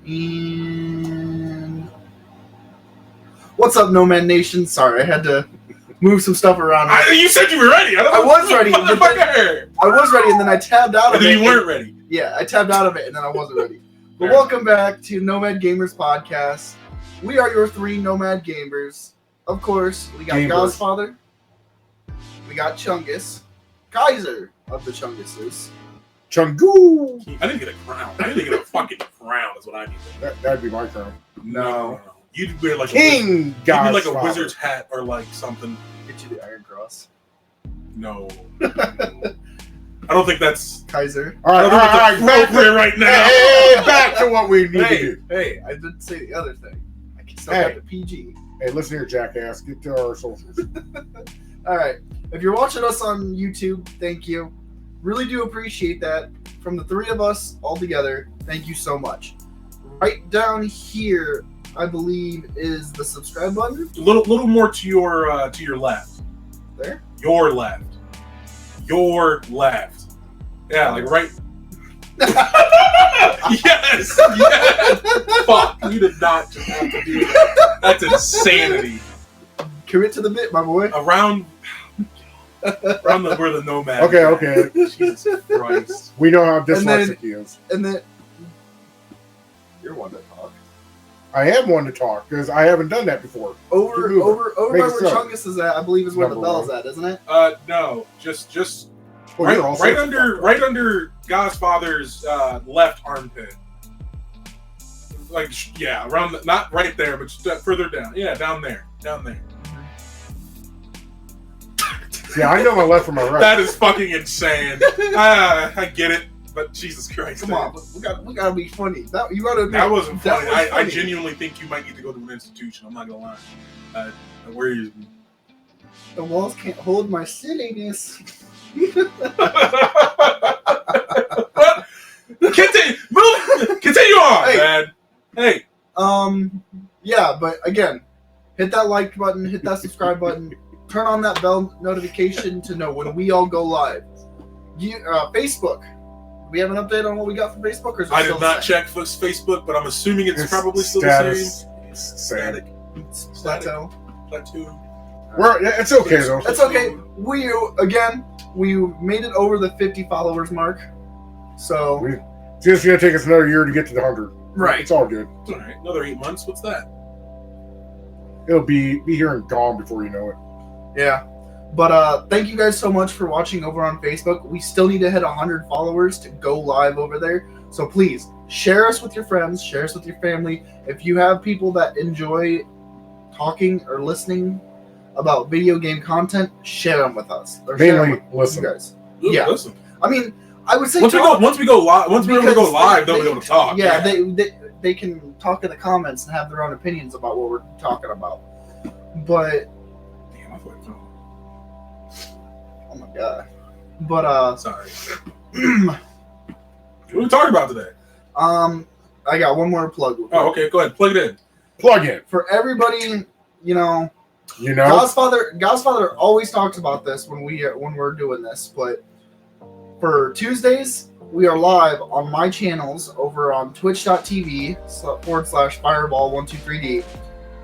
And what's up, Nomad Nation? Sorry, I had to move some stuff around. You said you were ready. I was ready. I was ready, and then I tabbed out of it. And then you weren't ready. Yeah, I tabbed out of it, and then I wasn't ready. But welcome back to Nomad Gamers Podcast. We are your three Nomad Gamers. Of course, we got Godfather, we got Chungus, Kaiser of the Chunguses. Chungu! I didn't get a crown. I didn't get a fucking crown. Is what I need. That'd be my crown. No. You'd wear like King. You'd be like a wizard's hat or like something. Get you the Iron Cross. No. I don't think that's Kaiser. All right, back there right now. Hey, back to what we need to do. Hey, I didn't say the other thing. I can still have the PG. Hey, listen here, jackass. Get to our socials. All right. If you're watching us on YouTube, thank you. Really do appreciate that. From the three of us all together, thank you so much. Right down here, I believe, is the subscribe button. A little more to your left. There? Your left. Your left. Yeah, like right. Yes. Fuck, you did not just have to do that. That's insanity. Commit to the bit, my boy. Around where the Nomad. Okay. Jesus Christ. We know how dyslexic he is. And then you're one to talk. I am one to talk because I haven't done that before. Over by where Chungus is at, I believe is where the bell's at, isn't it? No, just Oh, right under Godfather's left armpit. Like around not right there, but just further down. Yeah, down there. Yeah, I know my left from my right. That is fucking insane. I get it, but Jesus Christ! Come on, we gotta be funny. That wasn't funny. I genuinely think you might need to go to an institution. I'm not gonna lie. Where is the walls can't hold my silliness. Continue on, man. Hey. Yeah, but again, hit that like button, hit that subscribe button, turn on that bell notification to know when we all go live. Facebook. Do we have an update on what we got from Facebook? Or is it I did not check Facebook, but I'm assuming it's probably still the same. Static. Plateau. It's okay though. It's okay. We made it over the 50 followers mark. So it's just gonna take us another year to get to the 100. Right. It's all good. It's all right. Another 8 months. What's that? It'll be here and gone before you know it. Yeah. But thank you guys so much for watching over on Facebook. We still need to hit 100 followers to go live over there. So please share us with your friends, share us with your family. If you have people that enjoy talking or listening about video game content, share them with us. Or mainly listen, guys. Yeah, listen. I mean, I would say once we go live, they'll be able to talk. Yeah, they can talk in the comments and have their own opinions about what we're talking about. But damn, I thought. Oh my god. But sorry. What are we talking about today? I got one more plug. Oh, okay. Go ahead. Plug it in. Plug in. For everybody, Godfather always talks about this when we're doing this, but for Tuesdays we are live on my channels over on twitch.tv/fireball123d,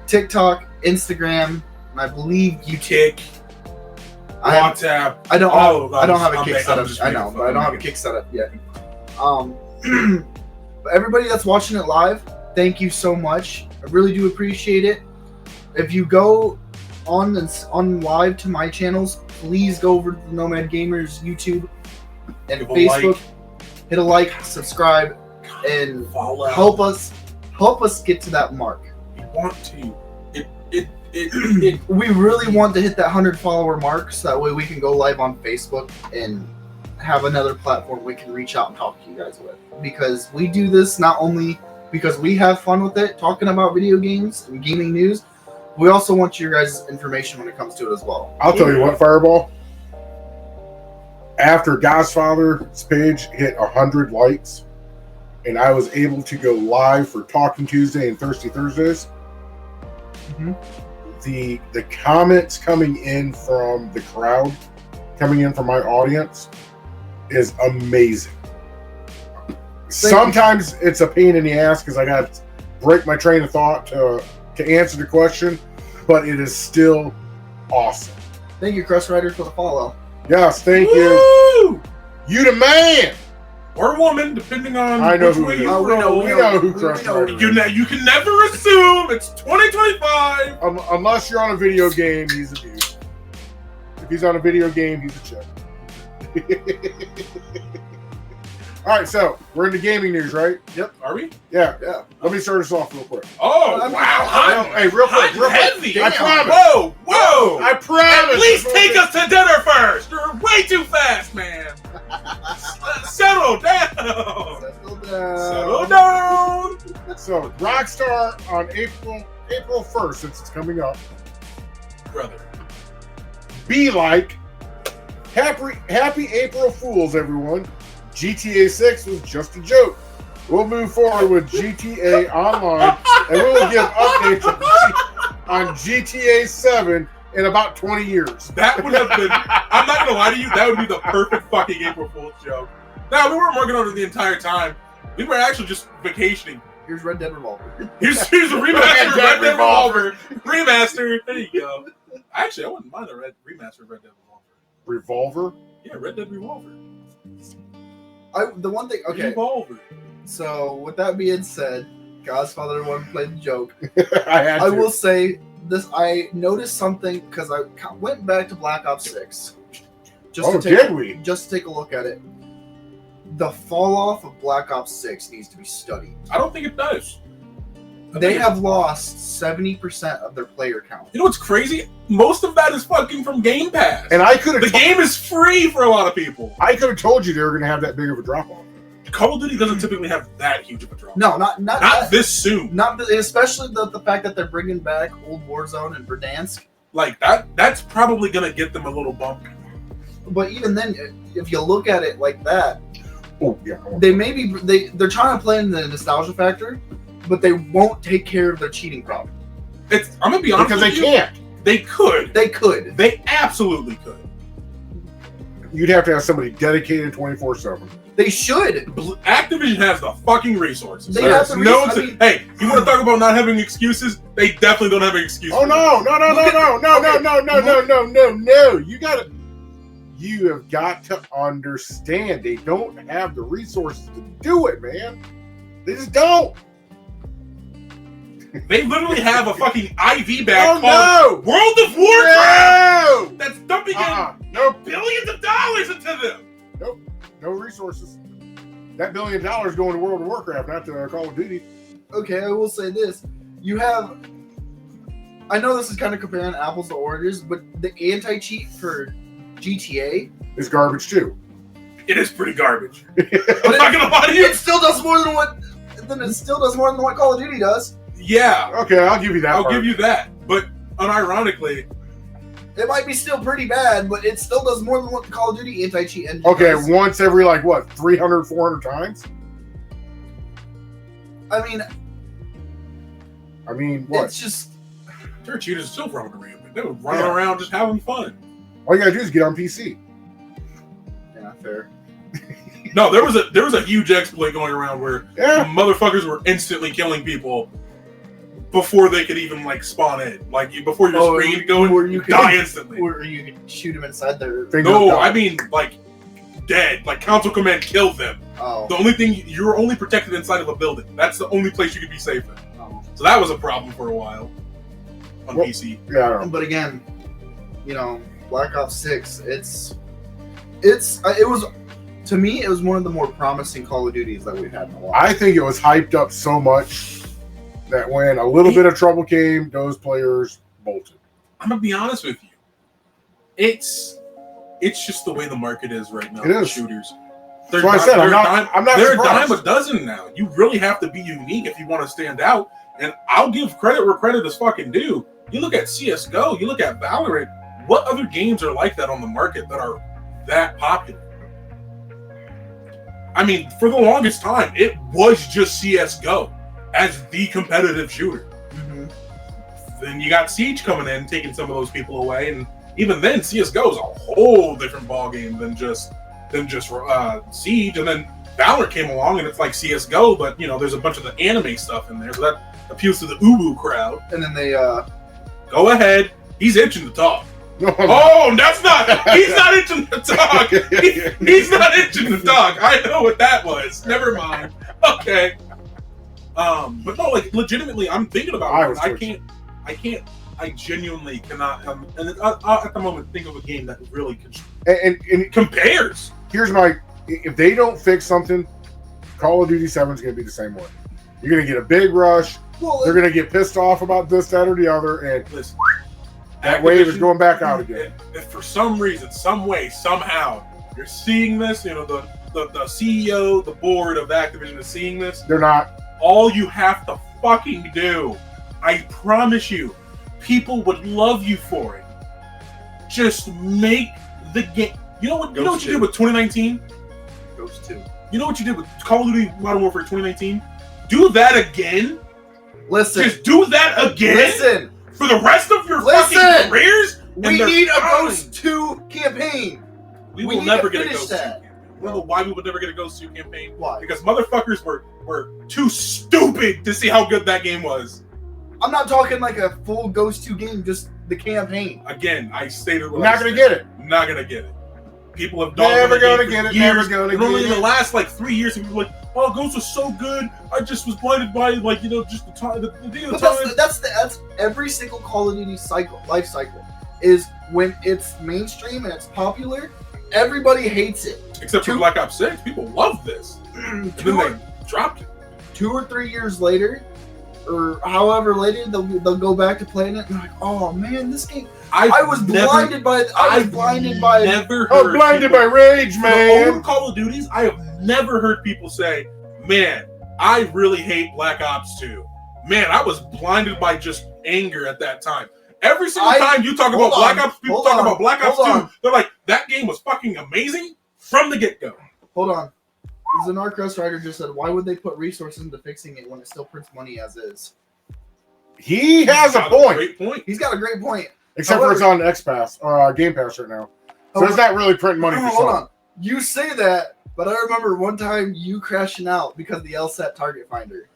TikTok, Instagram, and I believe YouTube. WhatsApp. I don't have a kick set up. I know, but I don't have a kick set up yet. But everybody that's watching it live, thank you so much. I really do appreciate it. If you go on live to my channels, please go over to the Nomad Gamers YouTube and Facebook. Hit a like, subscribe, and follow. Help us get to that mark. We want to. We really want to hit that 100 follower mark, so that way we can go live on Facebook and have another platform we can reach out and talk to you guys with. Because we do this not only because we have fun with it, talking about video games and gaming news, we also want your guys' information when it comes to it as well. I'll tell you what, Fireball. After Godfather's page hit 100 likes, and I was able to go live for Talking Tuesday and Thirsty Thursdays, the comments coming in from the crowd, coming in from my audience, is amazing. Sometimes it's a pain in the ass because I got to break my train of thought to answer the question, but it is still awesome. Thank you, Crust Rider, for the follow. Yes, thank Woo! you. You the man. Or woman, depending on I know which who way it is. you We know who Crust Rider is. You can never assume it's 2025. Unless you're on a video game, he's a dude. If he's on a video game, he's a chick. All right, so we're into gaming news, right? Yep. Are we? Yeah. Yeah. Let me start us off real quick. Oh, I'm- wow. Hey, real quick, Hot real and quick. heavy. I Damn. promise. Whoa. I promise. At least take us to dinner first. You're way too fast, man. Settle down. Settle down. So, Rockstar on April 1st, since it's coming up, Brother. be like, happy April Fools, everyone. GTA 6 was just a joke. We'll move forward with GTA Online, and we will give updates on GTA 7 in about 20 years. That would have been, I'm not going to lie to you, that would be the perfect fucking April Fool's joke. Now, we weren't working on it the entire time. We were actually just vacationing. Here's Red Dead Revolver. Here's a remaster of Red Dead Revolver. Remaster. There you go. Actually, I wouldn't mind a remaster of Red Dead Revolver. Revolver? Yeah, Red Dead Revolver. The one thing, okay. Revolver. So with that being said, Godfather 1 played the joke. I I will say this: I noticed something because I went back to Black Ops 6. Oh, did we? Just to take a look at it. The fall off of Black Ops 6 needs to be studied. I don't think it does. They have lost 70% of their player count. You know what's crazy? Most of that is fucking from Game Pass. And I could have. The game is free for a lot of people. I could have told you they were going to have that big of a drop off. Call of Duty doesn't typically have that huge of a drop. No, not This soon. especially the fact that they're bringing back Old Warzone and Verdansk. Like that's probably gonna get them a little bump. But even then, if you look at it like that, Oh yeah. they're trying to play in the nostalgia factor, but they won't take care of their cheating problem. I'm gonna be honest Because with they you. can't. They could. They could. They absolutely could. You'd have to have somebody dedicated 24/7. They should. Activision has the fucking resources. They There's have the no. res- I mean- Hey, you want to talk about not having excuses? They definitely don't have an excuse. Oh no! You have got to understand they don't have the resources to do it, man. They just don't. They literally have a fucking IV bag Oh called no! World of Warcraft No! that's dumping Nope. billions of dollars into them. No resources. That $1 billion going to World of Warcraft, not to Call of Duty. Okay, I will say this. You have... I know this is kind of comparing apples to oranges, but the anti-cheat for GTA... It's garbage too. It is pretty garbage. But I'm not gonna lie to you. it still does more than what... Then it still does more than what Call of Duty does. Yeah, Okay, I'll give you that. I'll part. give you that. But unironically, It might be still pretty bad, but it still does more than what the Call of Duty anti-cheat engine Okay, does. once every 300, 400 times. I mean, What? it's just... their cheaters still running rampant. They were running around just having fun. All you gotta do is get on PC. Yeah, fair. No, there was a huge exploit going around where Yeah. motherfuckers were instantly killing people before they could even spawn in. Before your screen could go in, or you you die could- instantly. Or you could shoot them inside their... Finger No, dot. I mean dead. Console command killed them. Oh. The only thing you're only protected inside of a building. That's the only place you could be safe in. Oh. So that was a problem for a while on Well- PC. Yeah, I don't know. But again, Black Ops 6, it was, to me, it was one of the more promising Call of Duties that we've had in a while. I think it was hyped up so much that when a little bit of trouble came, those players bolted. I'm gonna be honest with you. It's just the way the market is right now. It for is. shooters. That's why I said I'm not They're a surprised. dime a dozen now. You really have to be unique if you want to stand out. And I'll give credit where credit is fucking due. You look at CS:GO, you look at Valorant. What other games are like that on the market that are that popular? I mean, for the longest time, it was just CS:GO as the competitive shooter. Mhm. Then you got Siege coming in, taking some of those people away, and even then, CS:GO is a whole different ballgame than just Siege. And then Valorant came along and it's like CS:GO, but you know, there's a bunch of the anime stuff in there, so that appeals to the uwu crowd. And then they go ahead. He's itching to talk. No, Oh, that's not. He's not itching to talk. He's not itching to talk. I know what that was. Never mind. Okay. But no, like legitimately, I'm thinking about it. I genuinely cannot. And at the moment, think of a game that really and compares. Here's my: if they don't fix something, Call of Duty 7 is going to be the same way. You're going to get a big rush. well, They're going to get pissed off about this, that, or the other, and Listen, that wave is going back out again. If for some reason, some way, somehow, you're seeing this, you know, the CEO, the board of Activision is seeing this. They're not. All you have to fucking do, I promise you, people would love you for it. Just make the game. You know what? You know what you did with 2019. Ghost 2. You know what you did with Call of Duty Modern Warfare 2019. Do that again. Listen. Just do that again. Listen. For the rest of your fucking careers. We need a Ghost 2 campaign. We will never get a finish Ghost 2 that. campaign. You know why we would never get a Ghost 2 campaign? Why? Because motherfuckers were too stupid to see how good that game was. I'm not talking like a full Ghost 2 game, just the campaign. Again, I stated what We're not going to get it. Not gonna get it. People have Never going gonna get it. Never gonna and only get in the it. last like 3 years, people were like, "Oh, Ghost was so good. I just was blinded by like just the time, the deal But time." that's every single Call of Duty life cycle is when it's mainstream and it's popular, everybody hates it. Except for Black Ops 6, people love this. And then they dropped it. 2 or 3 years later, or however later, they'll go back to playing it and like, oh man, this game. I was blinded by. I'm blinded by rage, man. The old Call of Duties, I have never heard people say, "Man, I really hate Black Ops 2. Man, I was blinded by just anger at that time." Every single time you talk about Black Ops, people talk about Black Ops 2. They're like, "That game was fucking amazing from the get-go." Hold on. Zanark Crest Rider just said, "Why would they put resources into fixing it when it still prints money as is?" He has a point. Great point. He's got a great point. Except for it's on X Pass or Game Pass right now. So it's not really printing money for Hold some. on. You say that, but I remember one time you crashing out because of the LSAT target finder.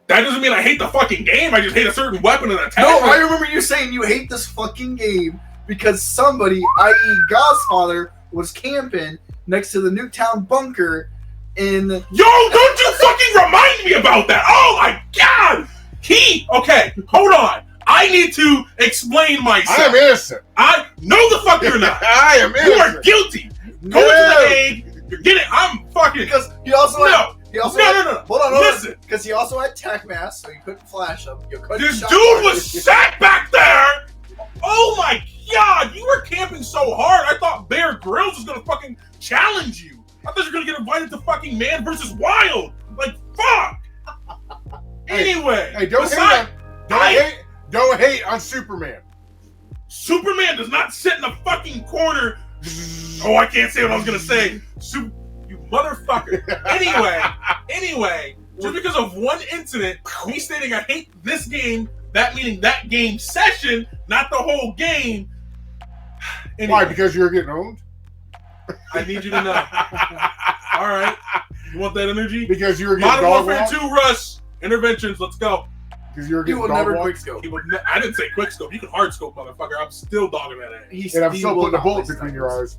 That doesn't mean I hate the fucking game. I just hate a certain weapon and attack. No, I remember you saying you hate this fucking game because somebody, i.e. Godfather, was camping next to the Nuketown bunker in... Yo, don't you fucking remind me about that. Oh my god. Okay, hold on. I need to explain myself. I am innocent. No, the fuck you're not. I am innocent. You are guilty. Go to the Hague. You're getting. I'm fucking. Because he also no. Hold on. Listen. Because he also had tac masks, so you couldn't flash him. This dude was sat back there. Oh my god, you were camping so hard. I thought Bear Grylls was gonna fucking challenge you. I thought you were gonna get invited to fucking Man vs. Wild. Like fuck. Anyway, hey, don't hate on Superman. Superman does not sit in the fucking corner. Oh, I can't say what I was gonna say. You motherfucker. Anyway, just because of one incident, me stating I hate this game, that meaning that game session, not the whole game. Anyway, Why? Because you're getting owned? I need you to know. All right. You want that energy? Because you were getting Modern dog Warfare walked? 2 Rush. Interventions, let's go. Because you were He getting will dog never walked? quick scope. I didn't say quick scope. You can hard scope, motherfucker. I'm still dogging that ass. And I'm still putting a bullet between your eyes.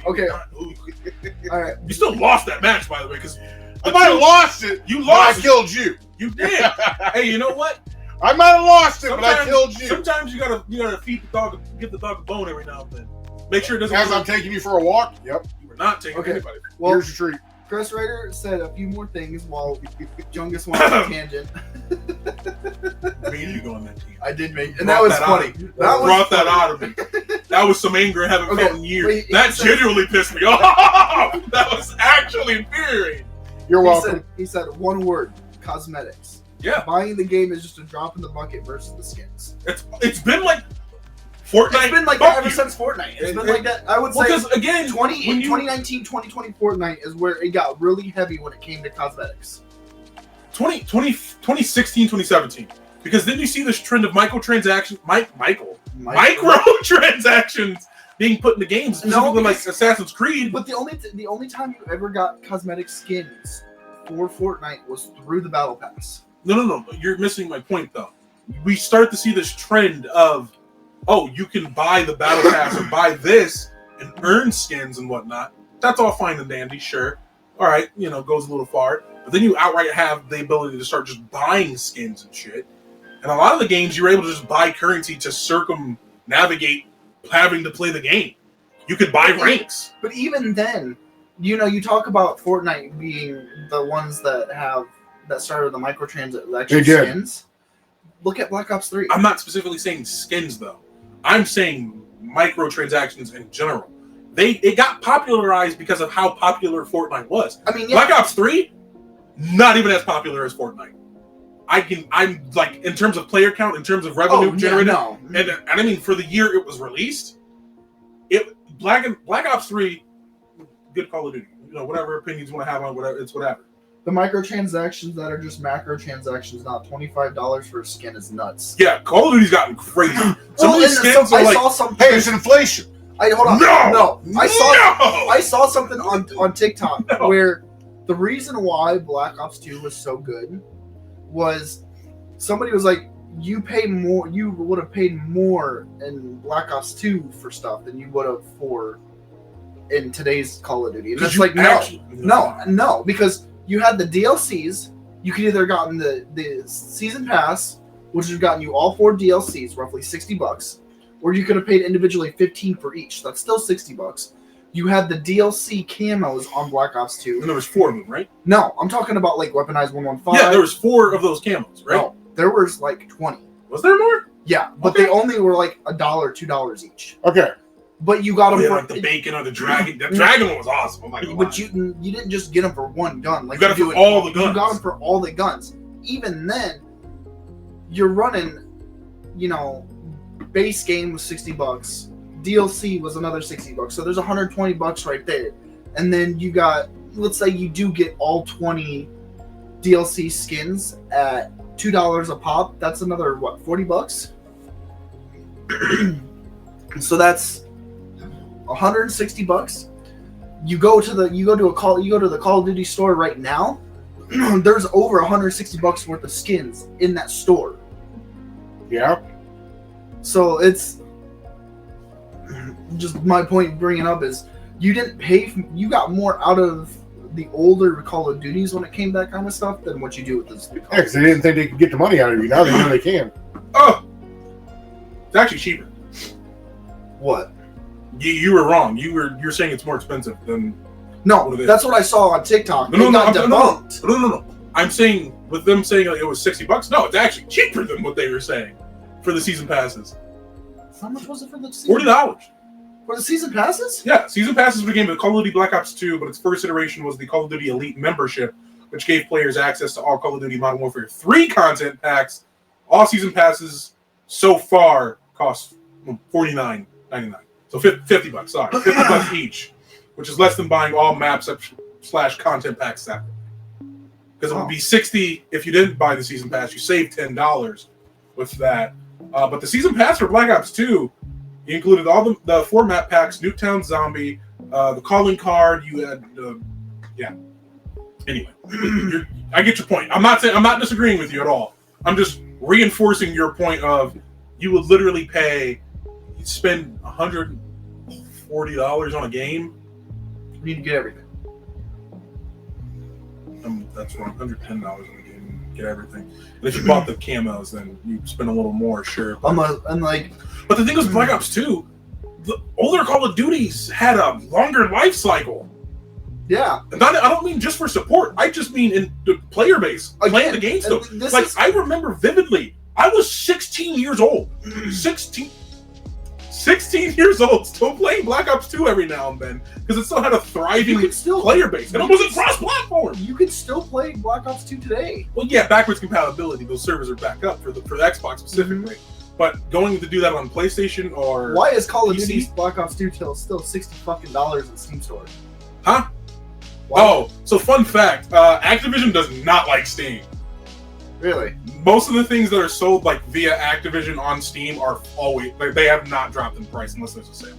Okay. All right. You still lost that match, by the way, because I might have lost it. You but lost I killed you. You did. Hey, you know what? I might have lost it, but I killed you. Sometimes you gotta feed the dog, give the dog a bone every now and then. Make sure it doesn't. As I'm taking you for a walk. Yep. You were not taking anybody. Well, here's your treat. Crest Rider said a few more things while Jungus went on a tangent. Made you go on that team. I did make, and that was funny. That brought that out of me. That was some anger I haven't felt in years. Wait, that genuinely pissed me off. That was actually infuriating. You're welcome. He said one word: cosmetics. Yeah. Buying the game is just a drop in the bucket versus the skins. It's been like Fortnite. It's been like that ever since Fortnite. It's been like that. I would say because again, 2019, 2020 Fortnite is where it got really heavy when it came to cosmetics. 2016, 2017. Because then you see this trend of microtransactions being put into games, specifically like Assassin's Creed. But the only time you ever got cosmetic skins for Fortnite was through the Battle Pass. No. You're missing my point, though. We start to see this trend of, oh, you can buy the Battle Pass or buy this and earn skins and whatnot. That's all fine and dandy, sure. All right, goes a little far. But then you outright have the ability to start just buying skins and shit. And a lot of the games, you're able to just buy currency to circumnavigate having to play the game. You could buy ranks. But even then, you talk about Fortnite being the ones that started the microtransaction skins. Look at Black Ops 3. I'm not specifically saying skins, though. I'm saying microtransactions in general. It got popularized because of how popular Fortnite was. I mean, Black Ops 3, not even as popular as Fortnite. I'm like, in terms of player count, in terms of revenue generated, and I mean, for the year it was released, Black Ops 3, good Call of Duty. Whatever opinions you want to have on whatever, it's whatever. The microtransactions that are just macro transactions, not $25 for a skin, is nuts. Yeah, Call of Duty's gotten crazy. Some of these skins are like, saw something. Hey, it's inflation. Hold on. No. I saw something on TikTok where the reason why Black Ops 2 was so good was somebody was like, you would have paid more in Black Ops 2 for stuff than you would have for in today's Call of Duty. And it's like, no, because you had the DLCs. You could either gotten the season pass, which would have gotten you all 4 DLCs, roughly $60, or you could have paid individually $15 for each. That's still $60. You had the DLC camos on Black Ops 2. And there was 4 of them, right? No, I'm talking about like weaponized 115. Yeah, there was 4 of those camos, right? No, there was like 20. Was there more? Yeah, but they only were like $1, $2 each. Okay. But you got them for like the bacon or the dragon. The dragon one was awesome. But you didn't just get them for one gun. Like you got it for all the guns. You got them for all the guns. Even then, you're running, base game was $60. DLC was another $60. So there's $120 right there. And then you got, let's say you do get all 20 DLC skins at $2 a pop. That's another $40? So that's $160. You go to the Call of Duty store right now. There's over $160 worth of skins in that store. Yeah. So it's just my point bringing up is you you got more out of the older Call of Duties when it came to that kind of stuff than what you do with this. Yeah, because they didn't think they could get the money out of you. Now they know they can. Oh, it's actually cheaper. What? You were wrong. You're saying it's more expensive than. No, that's what I saw on TikTok. No. I'm saying with them saying it was $60. No, it's actually cheaper than what they were saying for the season passes. How much was it for the season? $40 for the season passes. Yeah, season passes became the Call of Duty Black Ops 2, but its first iteration was the Call of Duty Elite membership, which gave players access to all Call of Duty Modern Warfare 3 content packs. All season passes so far cost $49.99. So $50. Sorry, $50 each, which is less than buying all maps / content packs separate. Because it would be $60 if you didn't buy the season pass. You save $10 with that. But the season pass for Black Ops 2 included all the 4 map packs, Nuketown Zombie, the calling card. You had, Anyway, I get your point. I'm not disagreeing with you at all. I'm just reinforcing your point of you would literally spend $140 on a game. You need to get everything. That's wrong. $110 on a game, get everything. And if you bought the camos, then you spend a little more, sure. But the thing is, Black Ops 2, the older Call of Duties had a longer life cycle. Yeah. And I don't mean just for support. I just mean in the player base, playing the game still. I remember vividly, I was 16 years old. 16 years old, still playing Black Ops 2 every now and then, because it still had a thriving player base, and it wasn't cross-platform. You can still play Black Ops 2 today. Well, yeah, backwards compatibility, those servers are back up for the Xbox specifically. Mm-hmm. But going to do that on PlayStation or why is Call of Duty Black Ops 2 still $60 in Steam store? Huh? Why? Oh, so fun fact, Activision does not like Steam. Really? Most of the things that are sold via Activision on Steam are always they have not dropped in price unless there's a sale.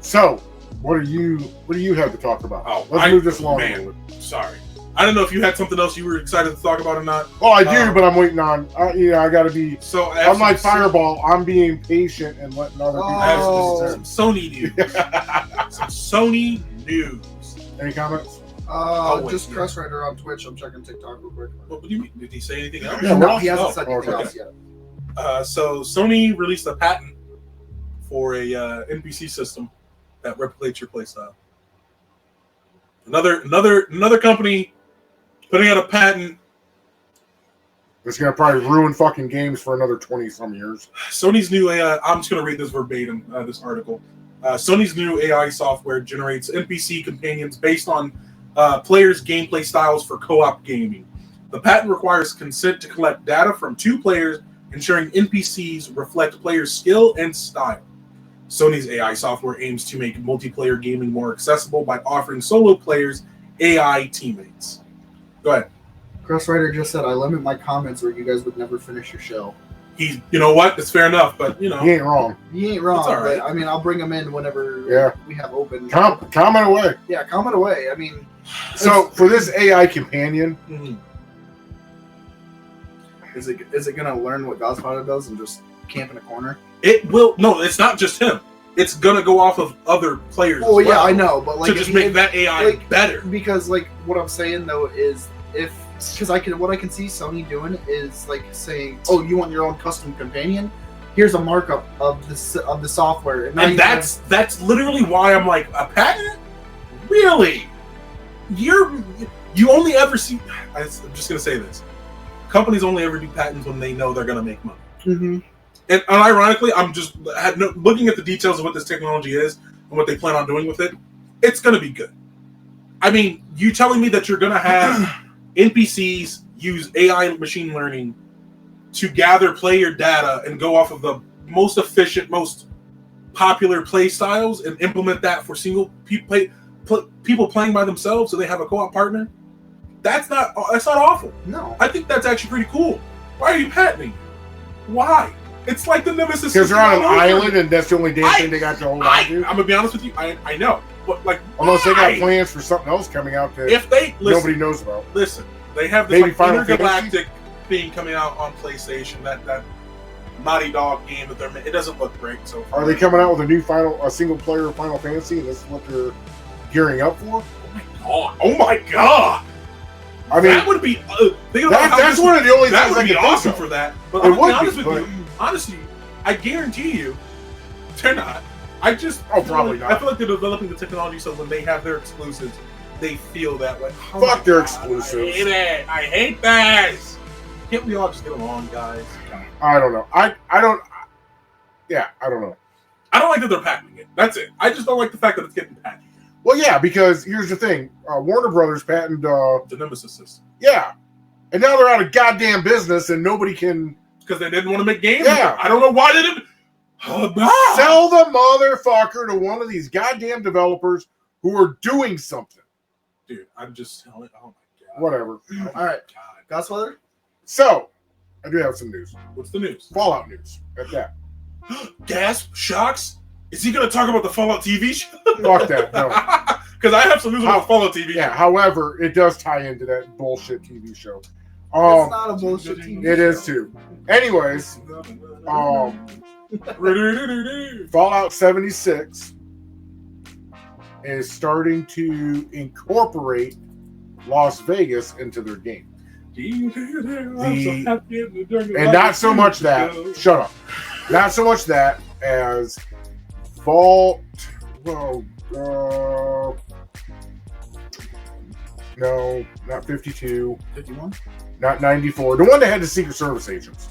So, what do you have to talk about? Oh, Let's move this along a man. little bit. Sorry. I don't know if you had something else you were excited to talk about or not. Well, I do, but I'm waiting on. I got to be. So, I'm like Fireball. I'm being patient and letting other people. I have Oh. some Sony news. Some Sony news. Any comments? wait, Just yeah. Crest Rider on Twitch. I'm checking TikTok real quick. What do you mean? Did he say anything else? Yeah, No, he hasn't Oh, said anything okay. else yet. So Sony released a patent for a NPC system that replicates your playstyle. Another company putting out a patent. It's gonna probably ruin fucking games for another 20-some years. Sony's new AI. I'm just going to read this verbatim. This article. Sony's new AI software generates NPC companions based on players' gameplay styles for co-op gaming. The patent requires consent to collect data from two players, ensuring NPCs reflect players' skill and style. Sony's AI software aims to make multiplayer gaming more accessible by offering solo players AI teammates. Go ahead. Crest Rider just said, I limit my comments or you guys would never finish your show. You know what? It's fair enough, but He ain't wrong. He ain't wrong, It's all right. but I mean, I'll bring him in whenever Yeah. we have open. Comment away. Yeah, comment away. I mean, So for this AI companion, Mhm. is it gonna learn what Godfather does and just camp in a corner? It will. No, it's not just him. It's gonna go off of other players. Oh as yeah, well, I know, but like to just make that AI like, better. because like what I'm saying though is because what I can see Sony doing is like saying, oh, you want your own custom companion? Here's a markup of the software, now And you that's literally why I'm like, a patent? Really? You only ever see. I'm just gonna say this: companies only ever do patents when they know they're gonna make money. Mm-hmm. And ironically, looking at the details of what this technology is and what they plan on doing with it. It's gonna be good. I mean, you telling me that you're gonna have NPCs use AI machine learning to gather player data and go off of the most efficient, most popular play styles and implement that for single people playing by themselves so they have a co-op partner? That's not awful. No. I think that's actually pretty cool. Why are you patenting? Why? It's like the Nemesis. because they're on an system all over. island and that's the only damn thing they got to hold on to. I'm gonna be honest with you. I know, but like, Unless they got why? plans for something else coming out that If they nobody knows about. listen, they have this Maybe like Final intergalactic thing coming out on PlayStation. That Naughty Dog game that they're. It doesn't look great. So Are they coming out with a single player Final Fantasy, and this is what they're gearing up for? Oh my god! I mean, that would be. that's one of the only That things I would be can awesome think for of. that. But It I'm gonna would be honest be, with you. Honestly, I guarantee you, they're not. I just. Probably not. I feel like they're developing the technology so when they have their exclusives, they feel that way. Oh Fuck my their God, exclusives. I hate it. I hate this. Can't we all just get along, guys? I don't know. I don't. Yeah, I don't know. I don't like that they're patenting it. That's it. I just don't like the fact that it's getting patented. Well, yeah, because here's the thing: Warner Brothers patented. The Nemesis system. Yeah, and now they're out of goddamn business, and nobody can Because they didn't want to make games. Yeah. I don't know why they didn't. sell the motherfucker to one of these goddamn developers who are doing something. Dude, I'm just telling. Oh my god. Whatever. All right, God. Godfather. So, I do have some news. What's the news? Fallout news. At that. Gasp! Shocks! Is he going to talk about the Fallout TV show? Fuck that. No. Because I have some news about the Fallout TV Yeah. show. However, it does tie into that bullshit TV show. It's not a Oh, bullshit TV It show. is too. Anyways, Fallout 76 is starting to incorporate Las Vegas into their game. And not so much that, shut up. Not so much that as Vault, no, not 52, 51? not 94. The one that had the Secret Service agents.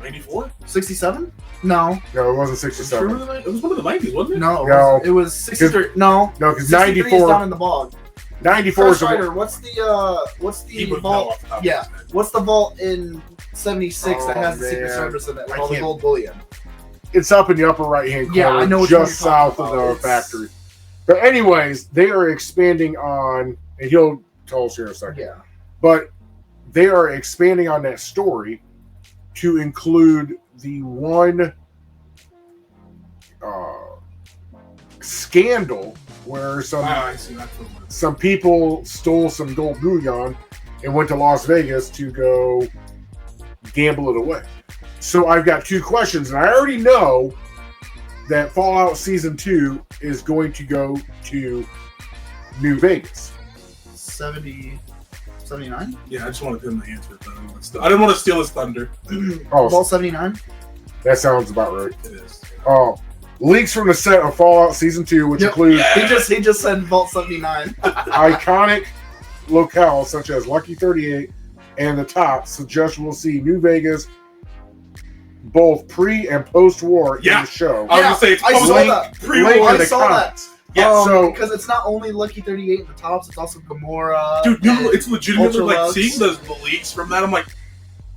94? 67? No. No, it wasn't It 67. was one of the 90s, wasn't it? No. No. It was 63. No. No, because 63 is 94, down in the bog. 94 First is the Rider, what's He the would know vault? off the top of Yeah. his head. What's the vault in 76 that Oh, has the Secret man. Service in it with I all the can't- gold bullion? It's up in the upper right-hand corner, Yeah, I know which one just you're talking south of about. the It's- factory. But anyways, they are expanding on, and he'll tell us here in a second, Yeah. but they are expanding on that story to include the one scandal where I see that. some people stole some gold bullion and went to Las Vegas to go gamble it away. So I've got two questions, and I already know that Fallout Season 2 is going to go to New Vegas. 79? Yeah, I just wanted him to answer it. I didn't want to steal his thunder. Vault 79? That sounds about right. It is. Leaks from the set of Fallout Season 2, which include He just said Vault 79. iconic locales such as Lucky 38 and the Top, suggest we'll see New Vegas both pre and post war in the show. I was gonna say it's I saw that. pre-war. I saw that. Yeah, so because it's not only Lucky 38 and the Tops, it's also Gamora. dude, it's legitimately like Ultra seeing the leaks from that. I'm like,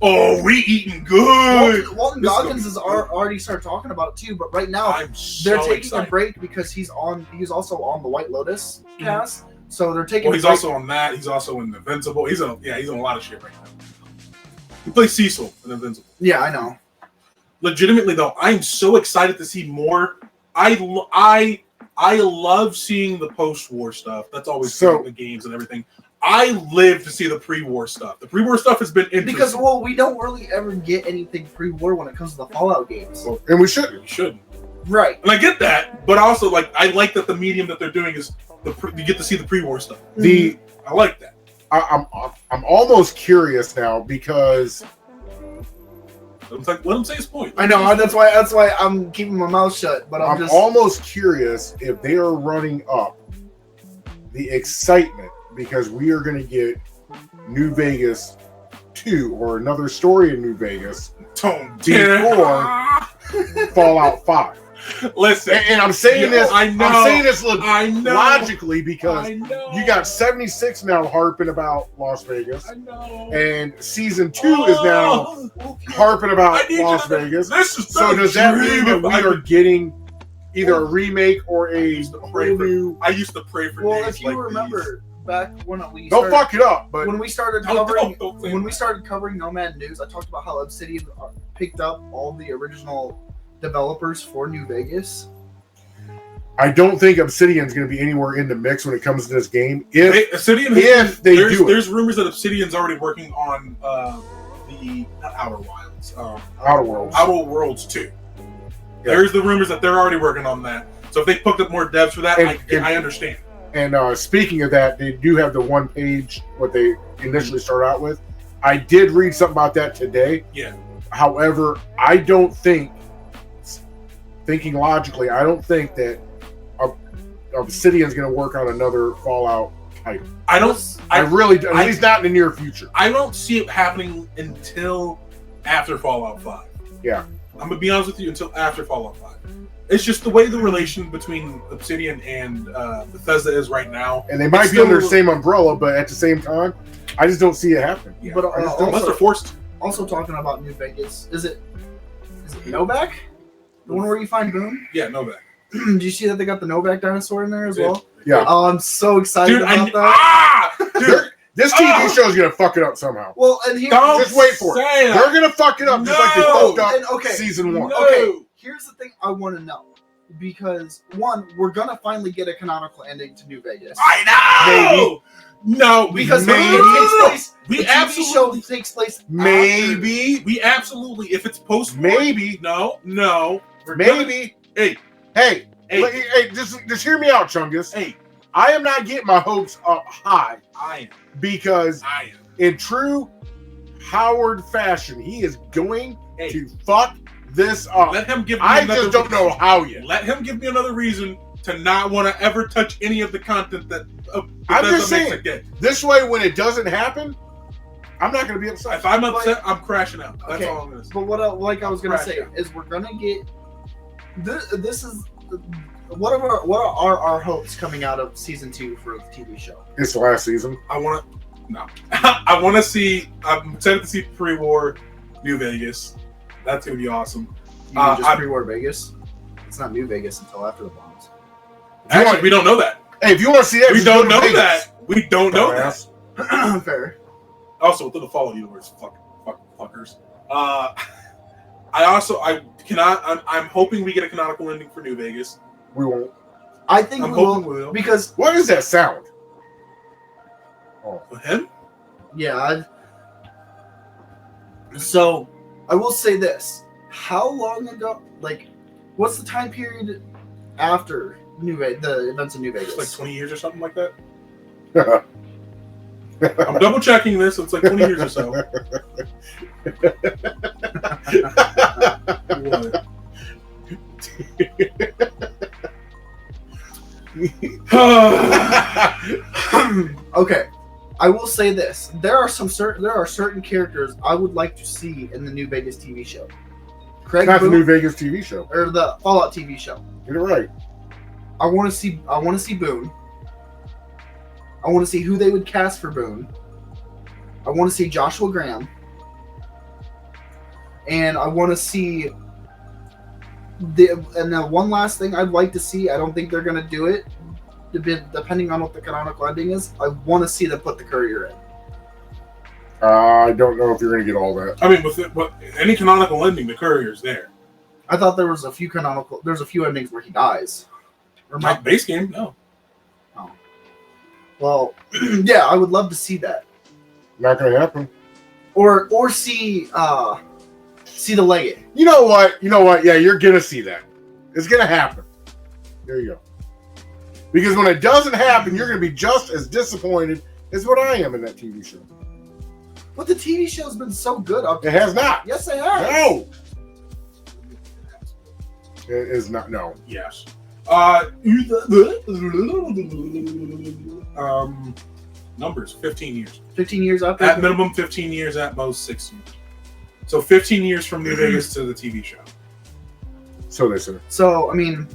oh, we eating good. Walton Goggins has already started talking about it too, but right now I'm they're so taking excited. a break because he's also on the White Lotus cast. So they're taking. Well, he's also on that. He's also in Invincible. He's on a lot of shit right now. He plays Cecil in Invincible. Yeah, I know. Legitimately though, I'm so excited to see more. I love seeing the post-war stuff. That's always So- the games and everything. I live to see the pre-war stuff. The pre-war stuff has been interesting. Because we don't really ever get anything pre-war when it comes to the Fallout games. and we should. you shouldn't. Right. And I get that, but also I like that the medium that they're doing is you get to see the pre-war stuff. The I like that. I'm almost curious now because Let him say his point. I know. That's why I'm keeping my mouth shut. But I'm almost curious if they are running up the excitement because we are going to get New Vegas 2 or another story in New Vegas before Fallout 5. Listen, And I'm saying this. I'm saying this I know. logically because I know. you got 76 now harping about Las Vegas, I know. and season 2 is now harping about Las Vegas. This is So does that mean that we are getting either a remake or a whole new? I used to pray for Well, days if you like remember back when we Don't started, fuck it up, but when we started Don't covering Nomad News, I talked about how Obsidian picked up all the original developers for New Vegas. I don't think Obsidian's going to be anywhere in the mix when it comes to this game. Obsidian, If they do it. There's rumors that Obsidian's already working on the not Outer Wilds, Outer Worlds. Outer Worlds 2. Yeah. There's the rumors that they're already working on that. So if they picked up more devs for that, And- I understand. And speaking of that, they do have the one page what they initially started out with. I did read something about that today. Yeah. However, I don't think, thinking logically, I don't think that Obsidian's going to work on another Fallout title. I really, at least not in the near future. I don't see it happening until after Fallout 5. Yeah. I'm gonna be honest with you, until after Fallout 5. It's just the way the relation between Obsidian and Bethesda is right now. And they might It's be under the still- same umbrella, but at the same time, I just don't see it happening. Yeah. But I just don't- Unless they're forced. Also talking about New Vegas, is it Novak? The one where you find Boone? Yeah, no back. Did you see that they got the Novak dinosaur in there as well? Yeah. Oh, I'm so excited Dude, about that. dude, This TV show is going to fuck it up somehow. Well, and here, don't Just wait for it. say that. They're going to fuck it up just like they No. fucked up And, okay. season 1. No. okay, here's the thing I want to know. Because, one, we're going to finally get a canonical ending to New Vegas. I know. No, Because Maybe. it takes place, We the TV absolutely, show takes place Maybe. we absolutely. If it's post, Maybe. no. We're Maybe. Hey, Hey, hey, hey, just hear me out, Chungus. hey. I am not getting my hopes up high I because am. in true Howard fashion, he is going Hey. to fuck this up. Let him give me I another just don't know how yet. Let him give me another reason to not want to ever touch any of the content that I'm Bethesda just makes saying. again. This way, when it doesn't happen, I'm not going to be upset. If I'm upset, I'm crashing out. That's Okay. all I'm gonna say. But what I was gonna say Crash is we're gonna get this is what are our hopes coming out of season 2 for the TV show? It's the last season. I want to. No, I want to see. I'm excited to see pre-war New Vegas. That's gonna be awesome. You mean just I- pre-war Vegas? It's not New Vegas until after the bombs. Actually, we don't know that. Hey, if you want to see that, We just go don't to know Vegas. that. We don't know that. Dumbass. Fair. Also, within the Fallout universe, fucking fuckers. I cannot. I'm hoping we get a canonical ending for New Vegas. We won't. I think I'm we will hoping we will. because What is that sound? Oh, Him? yeah. So I will say this: how long ago? Like, what's the time period after the events in New Vegas? It's like 20 years or something like that. I'm double checking this. It's like 20 years or so. What? Okay, I will say this: there are certain characters I would like to see in the New Vegas TV show. Craig Not the Boone, New Vegas TV show. or the Fallout TV show. Get it right. I want to see Boone. I want to see who they would cast for Boone. I want to see Joshua Graham. And I want to see one last thing I'd like to see. I don't think they're going to do it, depending on what the canonical ending is. I want to see them put the courier in. I don't know if you're going to get all that. I mean, with any canonical ending, the courier's there. I thought there's a few endings where he dies. Or Not base game, no. Well, yeah, I would love to see that. Not going to happen. Or see the Legate. You know what? Yeah, you're going to see that. It's going to happen. There you go. Because when it doesn't happen, you're going to be just as disappointed as what I am in that TV show. But the TV show's been so good up to It has not. Yes, it has. No. It is not. No. Yes. Numbers 15 years. 15 years up there. At minimum 15 years, at most 16. So 15 years from New Vegas to the TV show. So they said. So I mean,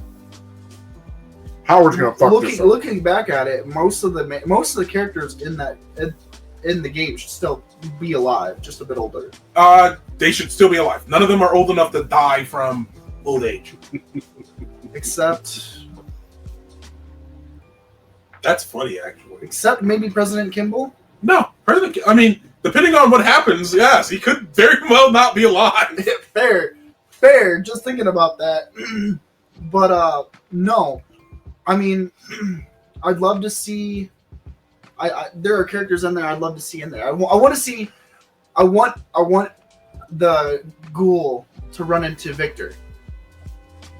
Howard's gonna fuck this up. looking back at it, most of the characters in the game should still be alive, just a bit older. They should still be alive. None of them are old enough to die from old age. Except That's funny, actually. Except maybe President Kimball. No, I mean, depending on what happens, yes, he could very well not be alive. Fair. Just thinking about that. But no, I mean, I'd love to see. There are characters in there I'd love to see in there. I want to see. I want the ghoul to run into Victor.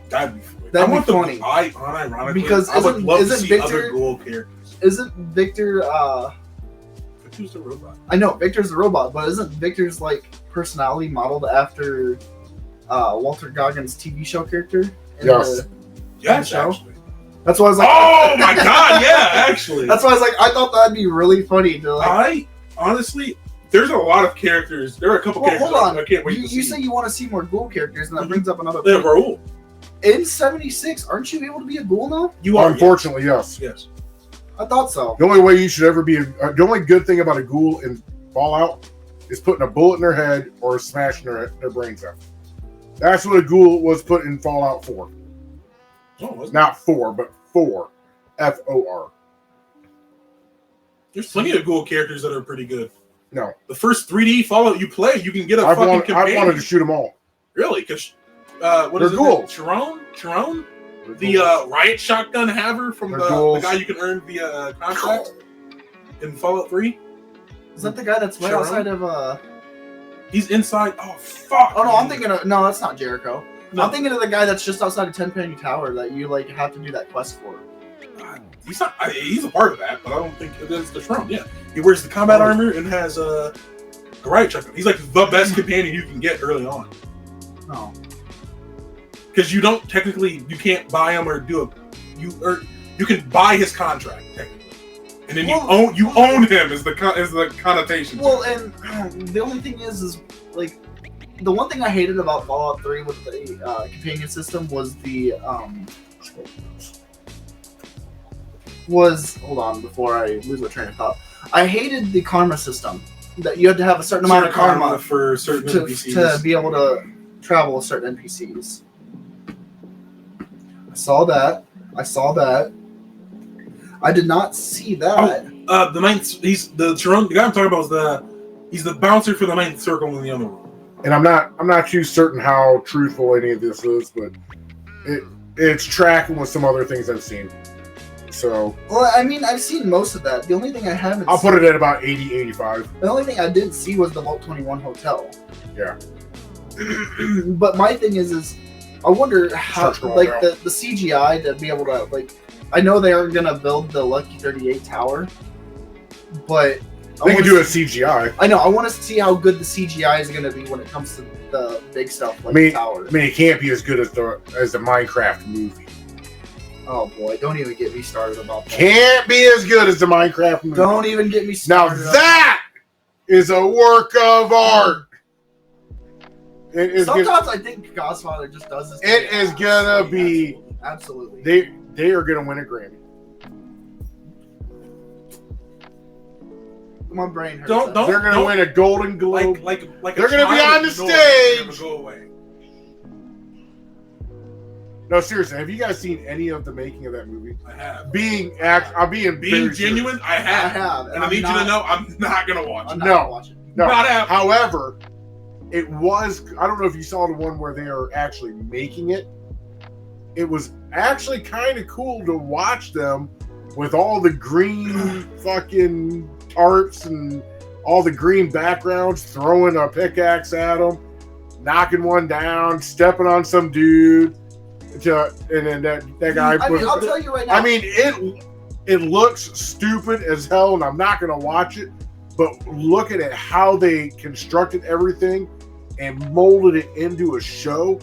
That'd be funny. That'd be funny. Unironically, Because I would love to see Victor, other ghoul characters. Isn't Victor? Victor's the robot. I know Victor's the robot, but isn't Victor's personality modeled after Walter Goggins' TV show character? Yes. Yes, show? actually. That's why I was like, oh my god, yeah, actually. That's why I was like, I thought that'd be really funny to I honestly, there's a lot of characters. There are a couple characters. Hold on. I can't wait to see. You say you want to see more ghoul characters, and that brings up another Yeah, point. Raoul. In 76, aren't you able to be a ghoul now? You are. Unfortunately, yes. Yes. I thought so. The only way you should ever be, the only good thing about a ghoul in Fallout is putting a bullet in their head or smashing their brains out. That's what a ghoul was put in Fallout 4. Oh, was it? Not 4, but 4. F-O-R. There's plenty of ghoul characters that are pretty good. No. The first 3D Fallout you play, you can get a I've fucking companion. wanted to shoot them all. Really? Because what They're is it? ghouls. Chiron? The riot shotgun haver from the guy you can earn via contract in Fallout 3. Is that the guy that's right Chiron? outside of He's inside. Oh fuck! Oh no, I'm thinking of no, that's not Jericho. No. I'm thinking of the guy that's just outside of Tenpenny Tower that you have to do that quest for. He's not. He's a part of that, but I don't think it is the Chiron. Yeah, he wears the combat armor and has a riot shotgun. He's like the best companion you can get early on. Oh. Because you can't buy him or you can buy his contract technically, and then you own him is the connotation. Well, and the only thing is the one thing I hated about Fallout 3 with the companion system was hold on before I lose my train of thought. I hated the karma system that you had to have a certain amount of karma for certain NPCs to be able to travel with certain NPCs. I saw that. I did not see that. The ninth. He's the Chiron. The guy I'm talking about he's the bouncer for the ninth circle in the underworld. And I'm not too certain how truthful any of this is, but it's tracking with some other things I've seen. So, well, I mean, I've seen most of that. The only thing I haven't I'll put it at about 80, 85. The only thing I didn't see was the Vault 21 hotel. Yeah. But my thing is I wonder how, Start like, scrolling the CGI to be able to, like, I know they aren't going to build the Lucky 38 tower, but... They can do it CGI. I know, I want to see how good the CGI is going to be when it comes to the big stuff, like the tower. I mean, it can't be as good as the Minecraft movie. Oh boy, don't even get me started about that. Can't be as good as the Minecraft movie. Don't even get me Now started. that is a work of art. Sometimes I think Godfather just does this. It is gonna be absolutely. They are gonna win a Grammy. My brain hurts. They're gonna win a Golden Globe. Like they're gonna be on the stage. Go away. No, seriously, have you guys seen any of the making of that movie? I have. I'm being very genuine. serious. I have, and I need you to know I'm not gonna watch it. I'm not gonna watch it. No. Not happening. However, it was. I don't know if you saw the one where they are actually making it. It was actually kind of cool to watch them with all the green fucking tarps and all the green backgrounds, throwing a pickaxe at them, knocking one down, stepping on some dude. And then that guy. I'll tell you right now. I mean, it looks stupid as hell, and I'm not gonna watch it. But look at it, how they constructed everything and molded it into a show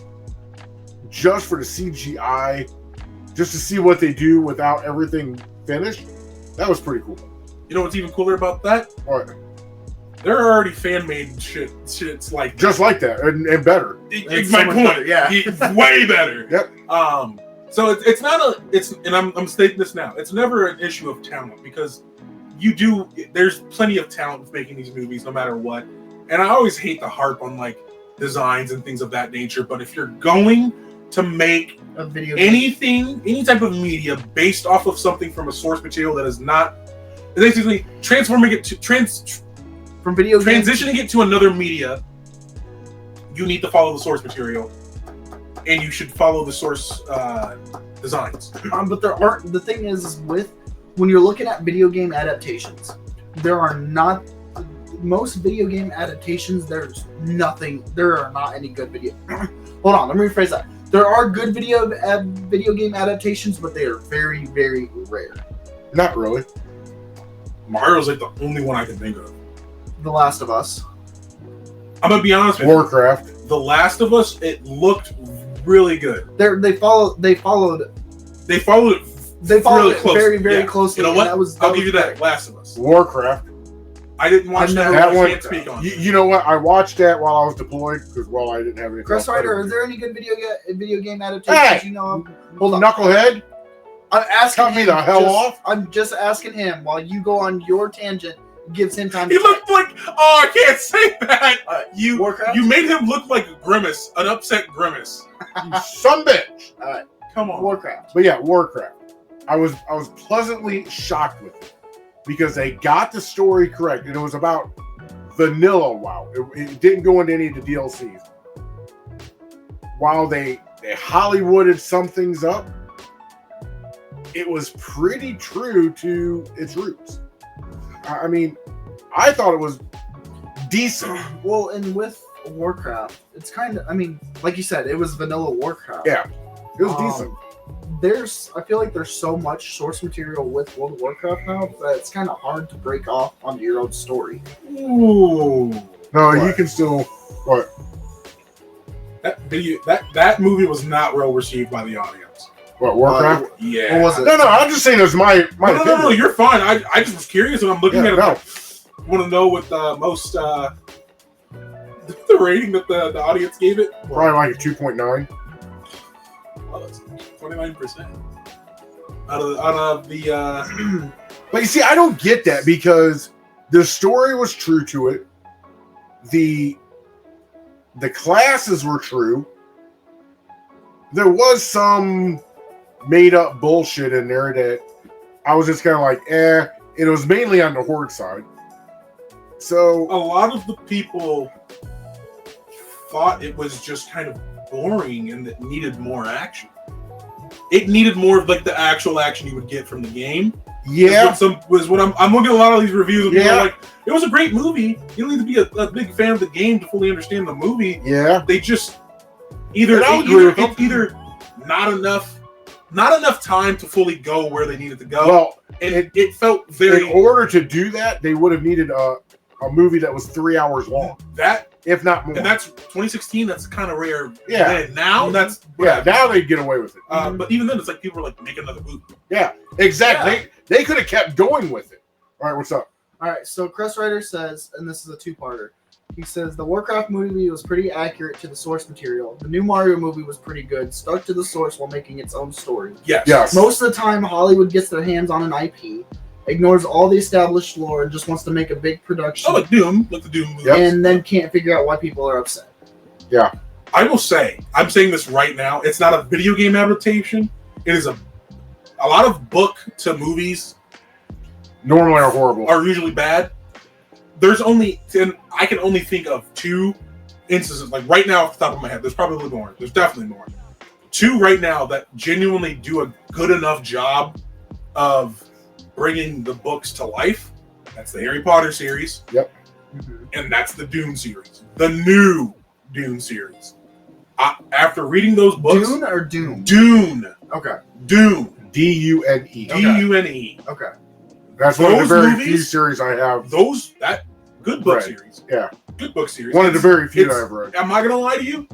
just for the CGI, just to see what they do without everything finished. That was pretty cool. You know what's even cooler about that? What? There are already fan-made shits like just like that and better. It's my point. Better, yeah, way better. Yep. So it's not and I'm stating this now. It's never an issue of talent because there's plenty of talent with making these movies no matter what. And I always hate to harp on like designs and things of that nature. But if you're going to make a video any type of media based off of something from a source material that is not basically transforming it to from video transitioning it to another media, you need to follow the source material, and you should follow the source designs. But there aren't. The thing is, with when you're looking at video game adaptations, there are not most video game adaptations. There are not any good video. Hold on, let me rephrase that. There are good video game adaptations, but they are very, very rare. Not really. Mario's like the only one I can think of. The Last of Us. I'm gonna be honest with Warcraft. you. The Last of Us, it looked really good. They followed it really close. very, very closely. You know what? I'll give you that. Last of Us. Warcraft. I didn't watch that. That one. I can't speak on it. You know what? I watched that while I was deployed because I didn't have any. Chris Ryder, is there any good video game adaptations you know of? Hold on, Knucklehead. I'm asking. Cut me the hell off. I'm just asking him while you go on your tangent. Gives him time. He looked like. Oh, I can't say that. Warcraft? You made him look like a Grimace, an upset Grimace. Some bitch. All right, come on. Warcraft. But yeah, Warcraft. I was pleasantly shocked with it because they got the story correct, and it was about vanilla WoW. It didn't go into any of the DLCs. While they Hollywooded some things up, it was pretty true to its roots. I mean, I thought it was decent. Well, and with Warcraft, it's kind of, I mean, like you said, it was vanilla Warcraft. Yeah, it was decent. I feel like there's so much source material with World of Warcraft now that it's kind of hard to break off onto your own story. Ooh. No, what? You can still. What? That movie was not well received by the audience. What, Warcraft? Yeah. What was it? No, I'm just saying it was my opinion. No, you're fine. I just was curious and I'm looking at it. I want to know what the most the rating that the audience gave it. Probably like a 2.9. Oh, that's 29%. Out of the But you see, I don't get that because the story was true to it. The classes were true. There was some made up bullshit in there that I was just kind of like, It was mainly on the Horde side. So a lot of the people thought it was just kind of boring and it needed more action. it needed more of like the actual action you would get from the game. Yeah, was what I'm looking at a lot of these reviews and people Yeah. are like, it was a great movie. You don't need to be a big fan of the game to fully understand the movie. yeah. They just either And I'll agree with them. it's either not enough time to fully go where they needed to go. Well, and it felt very in order to do that, they would have needed a movie that was 3 hours long, that, if not more. and that's 2016. That's kind of rare. Yeah. Then. Now that's yeah. Now they'd get away with it. But even then, it's like people are like, make another movie. Yeah, exactly. They could have kept going with it. All right, what's up? All right, so Chris Ryder says, and this is a two-parter. He says the Warcraft movie was pretty accurate to the source material. The new Mario movie was pretty good, stuck to the source while making its own story. Yes. Most of the time, Hollywood gets their hands on an IP, ignores all the established lore, and just wants to make a big production, Oh, like Doom, like the Doom movie. Yep. and then can't figure out why people are upset. I will say, I'm saying this right now. It's not a video game adaptation. It is a lot of book to movies Normally are horrible. are usually bad. There's only, and I can only think of two instances, like right now off the top of my head. There's probably more. There's definitely more. Two right now that genuinely do a good enough job of bringing the books to life. That's the Harry Potter series, and that's the Dune series, the new Dune series. After reading those books, Dune or Doom? Dune, Okay. Dune, Dune. Dune. Okay. That's one of the Those very movies- few series I have. That good book Right. series. Yeah. Good book series. One of the very few it's- I've read. Am I gonna lie to you?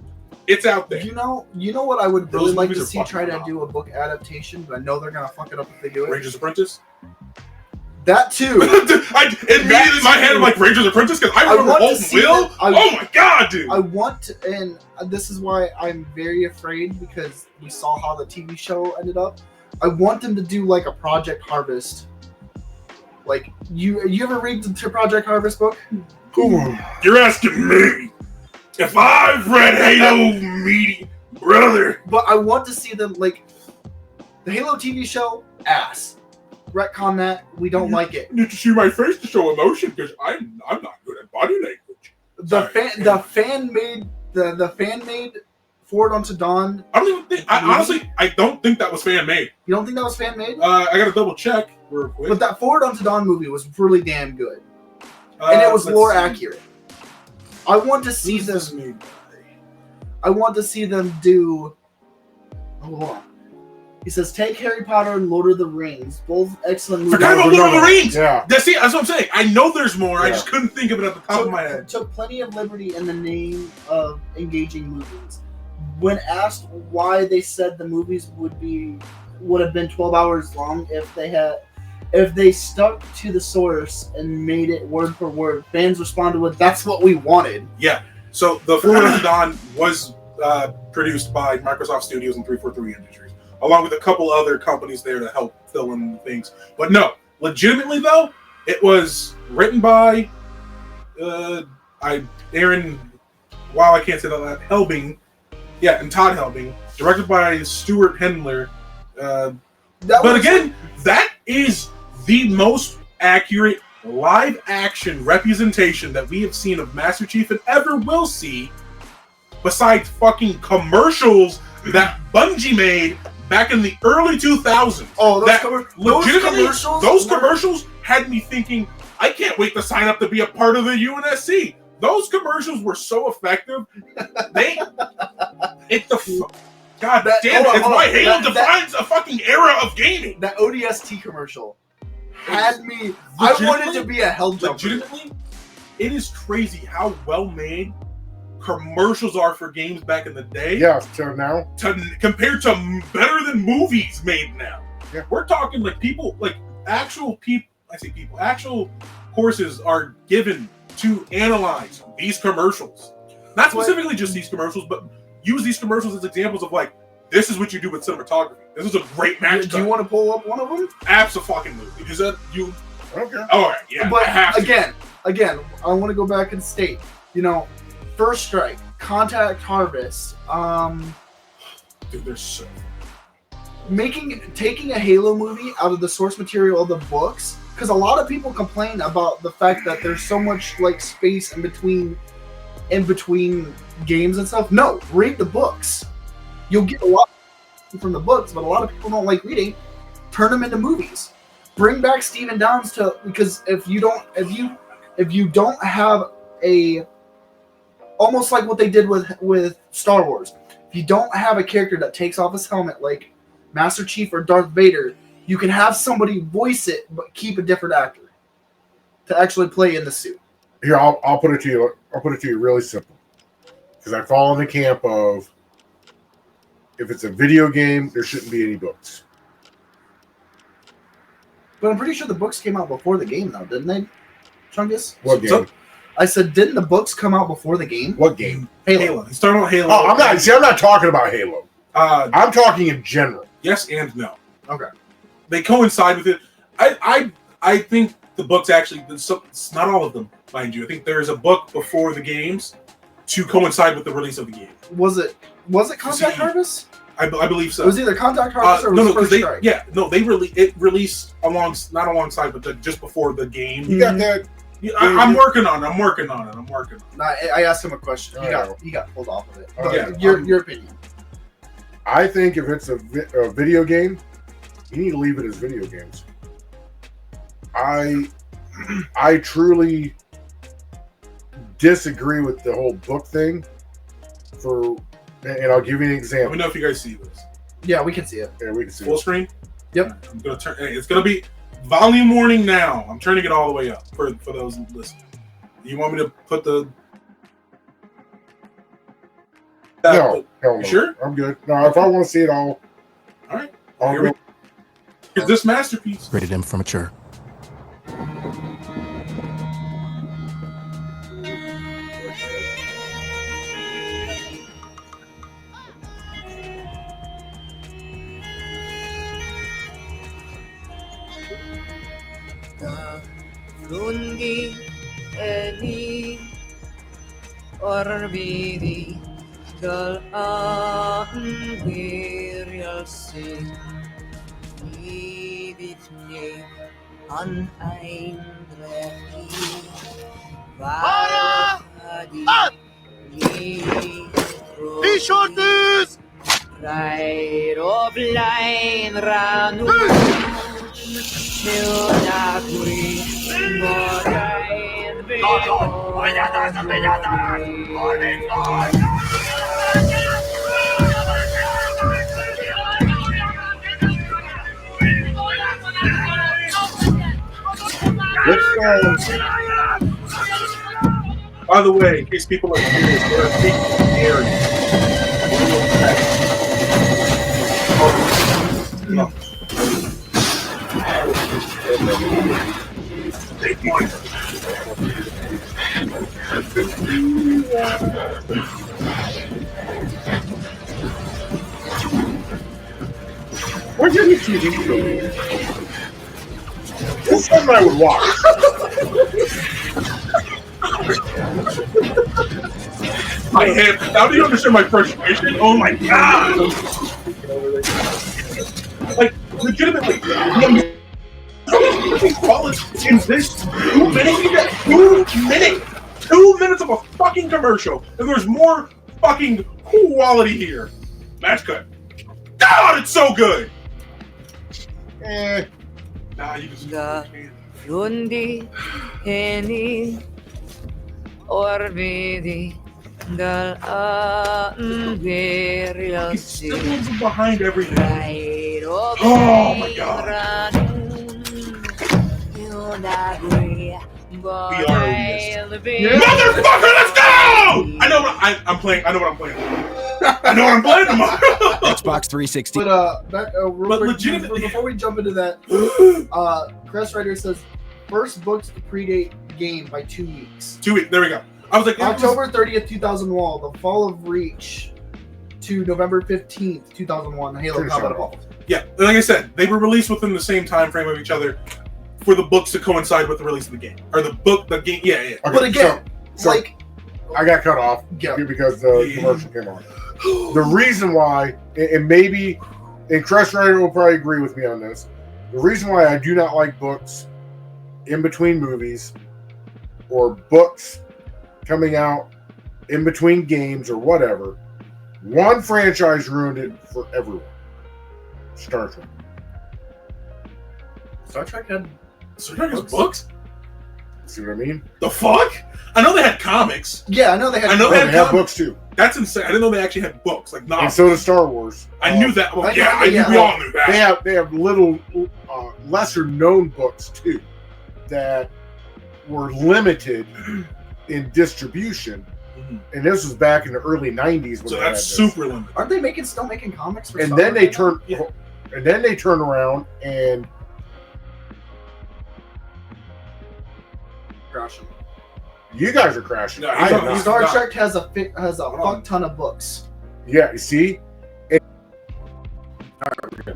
It's out there. You know what I would Those really like movies to are see fucking try to phenomenal. do a book adaptation, but I know they're gonna fuck it up if they do it. Rangers Apprentice. That too. Immediately in my head, I'm like Rangers Apprentice because I remember want to Holton see Will. that- Oh my god, dude! I want to, and this is why I'm very afraid because we saw how the TV show ended up. I want them to do like a Project Harvest. Like you ever read the Project Harvest book? You're asking me if I've read Halo Media, brother. But I want to see them like the Halo TV show. Ass. Retcon that. We don't like it. You need to see my face to show emotion because I'm not good at body language. The Sorry. fan made Forward Unto Dawn. I don't even think. I don't think that was fan made. You don't think that was fan made? I gotta double check real quick. But that Forward Unto Dawn movie was really damn good, and it was let's lore see. accurate. I want to see Who's them. this made by? I want to see them do. Hold on. He says, take Harry Potter and Lord of the Rings, both excellent movies. Forgot about Lord of the Rings. Yeah. That's what I'm saying. I know there's more. I Yeah. just couldn't think of it at the top of my head. Took plenty of liberty in the name of engaging movies. When asked why they said the movies would have been 12 hours long if they stuck to the source and made it word for word, fans responded with, "That's what we wanted." Yeah. So the Forward Unto Dawn was produced by Microsoft Studios and 343 Industries, along with a couple other companies there to help fill in things. But no, legitimately though, it was written by Aaron. Wow, I can't say that. Helbing, yeah, and Todd Helbing, directed by Stuart Hendler. But again, that is the most accurate live action representation that we have seen of Master Chief and ever will see, besides fucking commercials that Bungie made back in the early 2000s. Oh, Legitimately, those commercials had me thinking, I can't wait to sign up to be a part of the UNSC. Those commercials were so effective. God damn it! It's why Halo defines a fucking era of gaming. That ODST commercial had me. I wanted to be a hell jumper. Legitimately, it is crazy how well made commercials are for games back in the day. Yeah, so now. Compared to better than movies made now. Yeah. We're talking like people, like actual people. I say people. Actual courses are given to analyze these commercials. Not specifically just these commercials, but use these commercials as examples of like, this is what you do with cinematography. This is a great match. Do you want to pull up one of them? Absolutely. Is that you? Okay. All right. Yeah. But I have to. again, I want to go back and state. First Strike, Contact Harvest, Dude, they're so. taking a Halo movie out of the source material of the books, because a lot of people complain about the fact that there's so much like space in between games and stuff. No, read the books. You'll get a lot. from the books, but a lot of people don't like reading. Turn them into movies. Bring back Stephen Downes because if you don't have a, almost like what they did with Star Wars, if you don't have a character that takes off his helmet like Master Chief or Darth Vader, you can have somebody voice it but keep a different actor to actually play in the suit. Here, I'll put it to you. I'll put it to you really simple, because I fall in the camp of, if it's a video game, there shouldn't be any books. But I'm pretty sure the books came out before the game, though, didn't they, Chungus? What game? I said, didn't the books come out before the game? What game? Halo. He's talking about Halo. Oh, I'm not talking about Halo. I'm talking in general. Yes and no. Okay. They coincide with it. I think the books actually, it's not all of them, mind you. I think there's a book before the games to coincide with the release of the game. Was it Contact Harvest? I believe so. It was either Contact Harvest or was it First Strike? It released not alongside, but just before the game. You got that? I'm working on it. No, I asked him a question. He got pulled off of it. But Yeah. Your opinion. I think if it's a video game, you need to leave it as video games. I truly disagree with the whole book thing. And I'll give you an Let example. me know if you guys see this. Yeah, we can see it. Yeah, we can see Full it. screen? Yep. I'm gonna turn. It's gonna be volume warning now. I'm turning it all the way up for those listening. You want me to put the? No, hell no. You sure? I'm good. No, if I want to see it all, All right. I'll go. Here's this masterpiece. Rated M for mature. Lundi, Eni, Orbidi, Gal Anvirial Se, Liebit mir an Eindrechi, Varadi, T-shirt Right of line Ranu, Milnaguri, By the way, in case people are curious, there are big areas. Where's your TV show? It's something I would watch. Now do you understand my frustration? Oh my god! Like, legitimately, in this 2 minutes, 2 minutes of a fucking commercial, and there's more fucking quality here. Match cut. God, it's so good! Nah, you just Da Lundi, Eni, Orbidi, Gal Anvirial It's Se, still behind everything. Right of Oh my God. Motherfucker, let's go! I know what I'm playing. I know what I'm playing tomorrow. Xbox 360. But real But quick, legitimately- before we jump into that, Crest Rider says first books to predate game by 2 weeks. 2 weeks. There we go. I was like, October 30th, 2001, The Fall of Reach to November 15th, 2001, Halo Pretty Combat sure. Evolved. Yeah, like I said, they were released within the same time frame of each other for the books to coincide with the release of the game, or the game. Yeah. Okay, But again, so like, I got cut off because the commercial came on. The reason why, and maybe, and Crest Rider will probably agree with me on this, the reason why I do not like books in between movies or books coming out in between games or whatever, one franchise ruined it for everyone. Star Trek. Star Trek had Star Trek has books? See what I mean? The fuck? I know they had comics. Yeah, I know they had. I know Oh, they they had have comics. books too. That's insane. I didn't know they actually had books, like And novels. so does Star Wars. I knew that. Well, I yeah, know, I knew yeah. we all knew that. They have little lesser known books too that were limited in distribution, and this was back in the early '90s. When So they had that's this. super limited. Aren't they still making comics for? And Star then they Trek? turn, Yeah. and then they turn around and Crashing. you guys are crashing. No, I he's am on- not. he's Star not. Trek has a Hold on. fuck ton of books. Yeah, you see.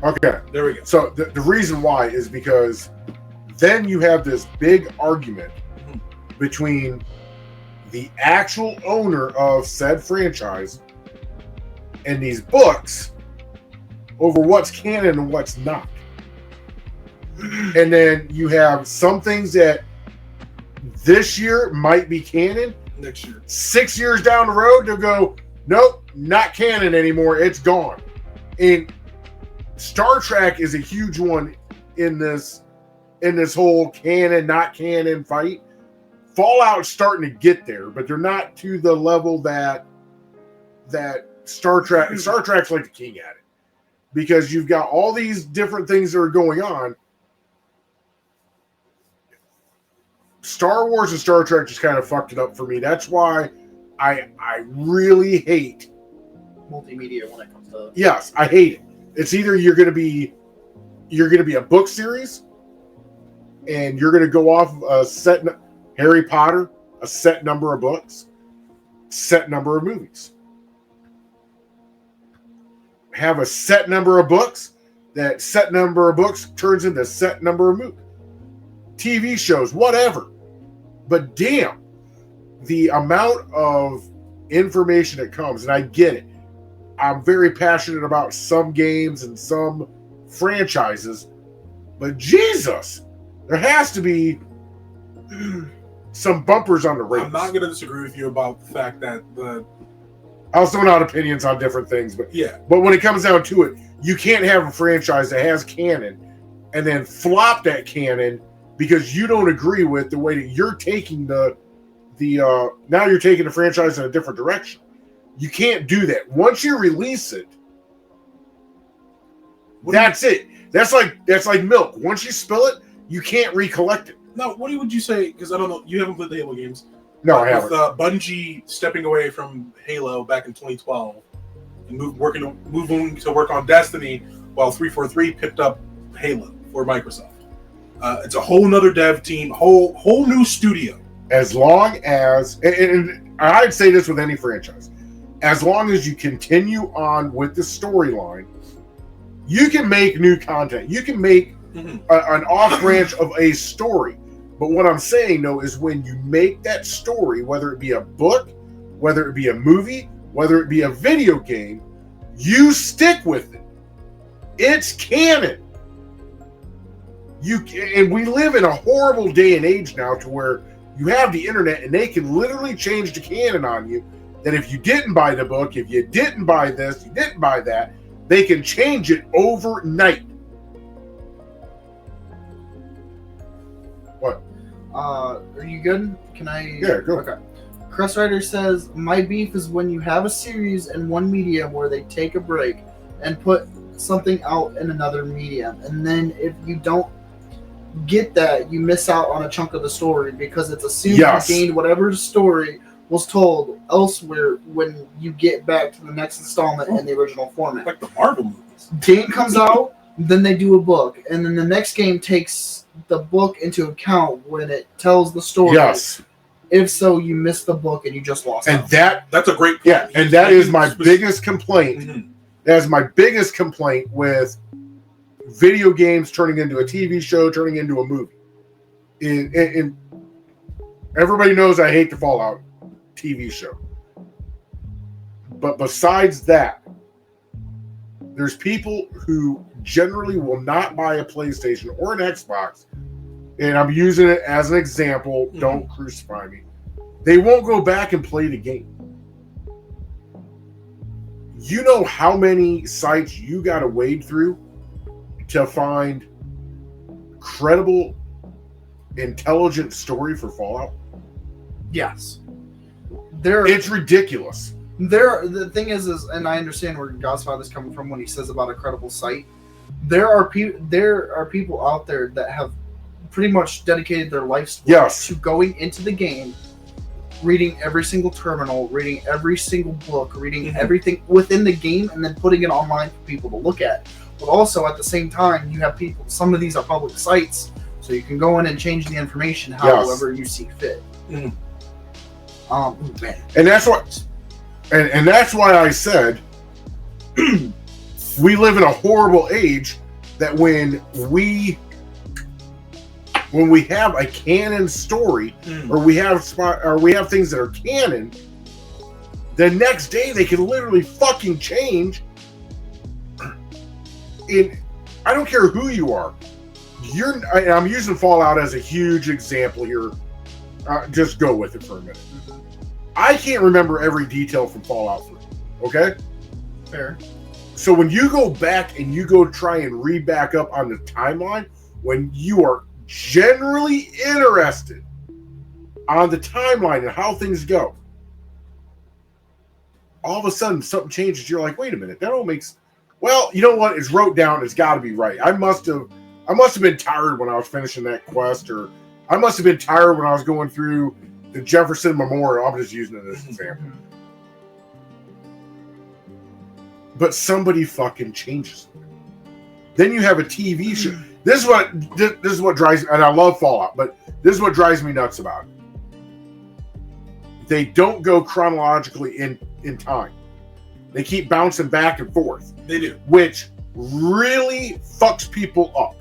Okay, There we go. so the reason why is because then you have this big argument Mhm. between the actual owner of said franchise and these books over what's canon and what's not. And then you have some things that this year might be canon. Next year. 6 years down the road, they'll go, nope, not canon anymore. It's gone. And Star Trek is a huge one in this whole canon, not canon fight. Fallout's starting to get there, but they're not to the level that Star Trek's like the king at it. Because you've got all these different things that are going on. Star Wars and Star Trek just kind of fucked it up for me. That's why I really hate. Multimedia when it comes to. Yes, I hate it. It's either you're gonna be a book series, and you're gonna go off a set Harry Potter, a set number of books, set number of movies. Have a set number of books. That set number of books turns into set number of movies, TV shows, whatever. But damn, the amount of information that comes, and I get it. I'm very passionate about some games and some franchises, but Jesus, there has to be some bumpers on the race. I'm not going to disagree with you about the fact that I was throwing out opinions on different things, but yeah, when it comes down to it, you can't have a franchise that has canon and then flop that canon because you don't agree with the way that you're taking now you're taking the franchise in a different direction. You can't do that. Once you release it, that's it. That's like milk. Once you spill it, you can't recollect it. no. What would you say? Because I don't know. You haven't played the Halo games. No, But I haven't. With Bungie stepping away from Halo back in 2012 and moving to work on Destiny, while 343 picked up Halo for Microsoft. It's a whole nother dev team, whole new studio. As long as, and I'd say this with any franchise, as long as you continue on with the storyline, you can make new content. You can make an off branch of a story. But what I'm saying, though, is when you make that story, whether it be a book, whether it be a movie, whether it be a video game, you stick with it. It's canon. And we live in a horrible day and age now to where you have the internet and they can literally change the canon on you. That if you didn't buy the book, if you didn't buy this, you didn't buy that, they can change it overnight. What? Are you good? Can I? Yeah, go. Okay. Chris Ryder says, my beef is when you have a series in one medium where they take a break and put something out in another medium. And then if you don't get that, you miss out on a chunk of the story because it's assumed Yes. you gained whatever story was told elsewhere when you get back to the next installment in the original format. Like the Marvel movies. Game comes out, then they do a book, and then the next game takes the book into account when it tells the story. Yes. If so, you missed the book and you just lost And out. That's a great point. yeah, and that is my biggest complaint. Mhm. That is my biggest complaint with video games turning into a TV show, turning into a movie. And everybody knows I hate the Fallout TV show. But besides that, there's people who generally will not buy a PlayStation or an Xbox, and I'm using it as an example. Don't crucify me. They won't go back and play the game. You know how many sites you got to wade through to find credible, intelligent story for Fallout? Yes. It's ridiculous. The thing is, and I understand where Godfather's coming from when he says about a credible site. There are people out there that have pretty much dedicated their lives to going into the game, reading every single terminal, reading every single book, reading everything within the game, and then putting it online for people to look at. But also at the same time, you have people. Some of these are public sites, so you can go in and change the information however you see fit. Man. And that's what, and that's why I said we live in a horrible age that when we have a canon story or we have things that are canon, the next day they can literally fucking change. I don't care who you are. I'm using Fallout as a huge example here. Just go with it for a minute. I can't remember every detail from Fallout 3. Okay? Fair. So when you go back and you go try and read back up on the timeline, when you are generally interested on the timeline and how things go, all of a sudden something changes. You're like, wait a minute, that all makes. Well, you know what? It's wrote down. It's got to be right. I must have been tired when I was finishing that quest, or I must have been tired when I was going through the Jefferson Memorial. I'm just using it as an example. But somebody fucking changes it. Then you have a TV show. This is what drives me, and I love Fallout, but this is what drives me nuts about it. They don't go chronologically in time. They keep bouncing back and forth. They do. Which really fucks people up.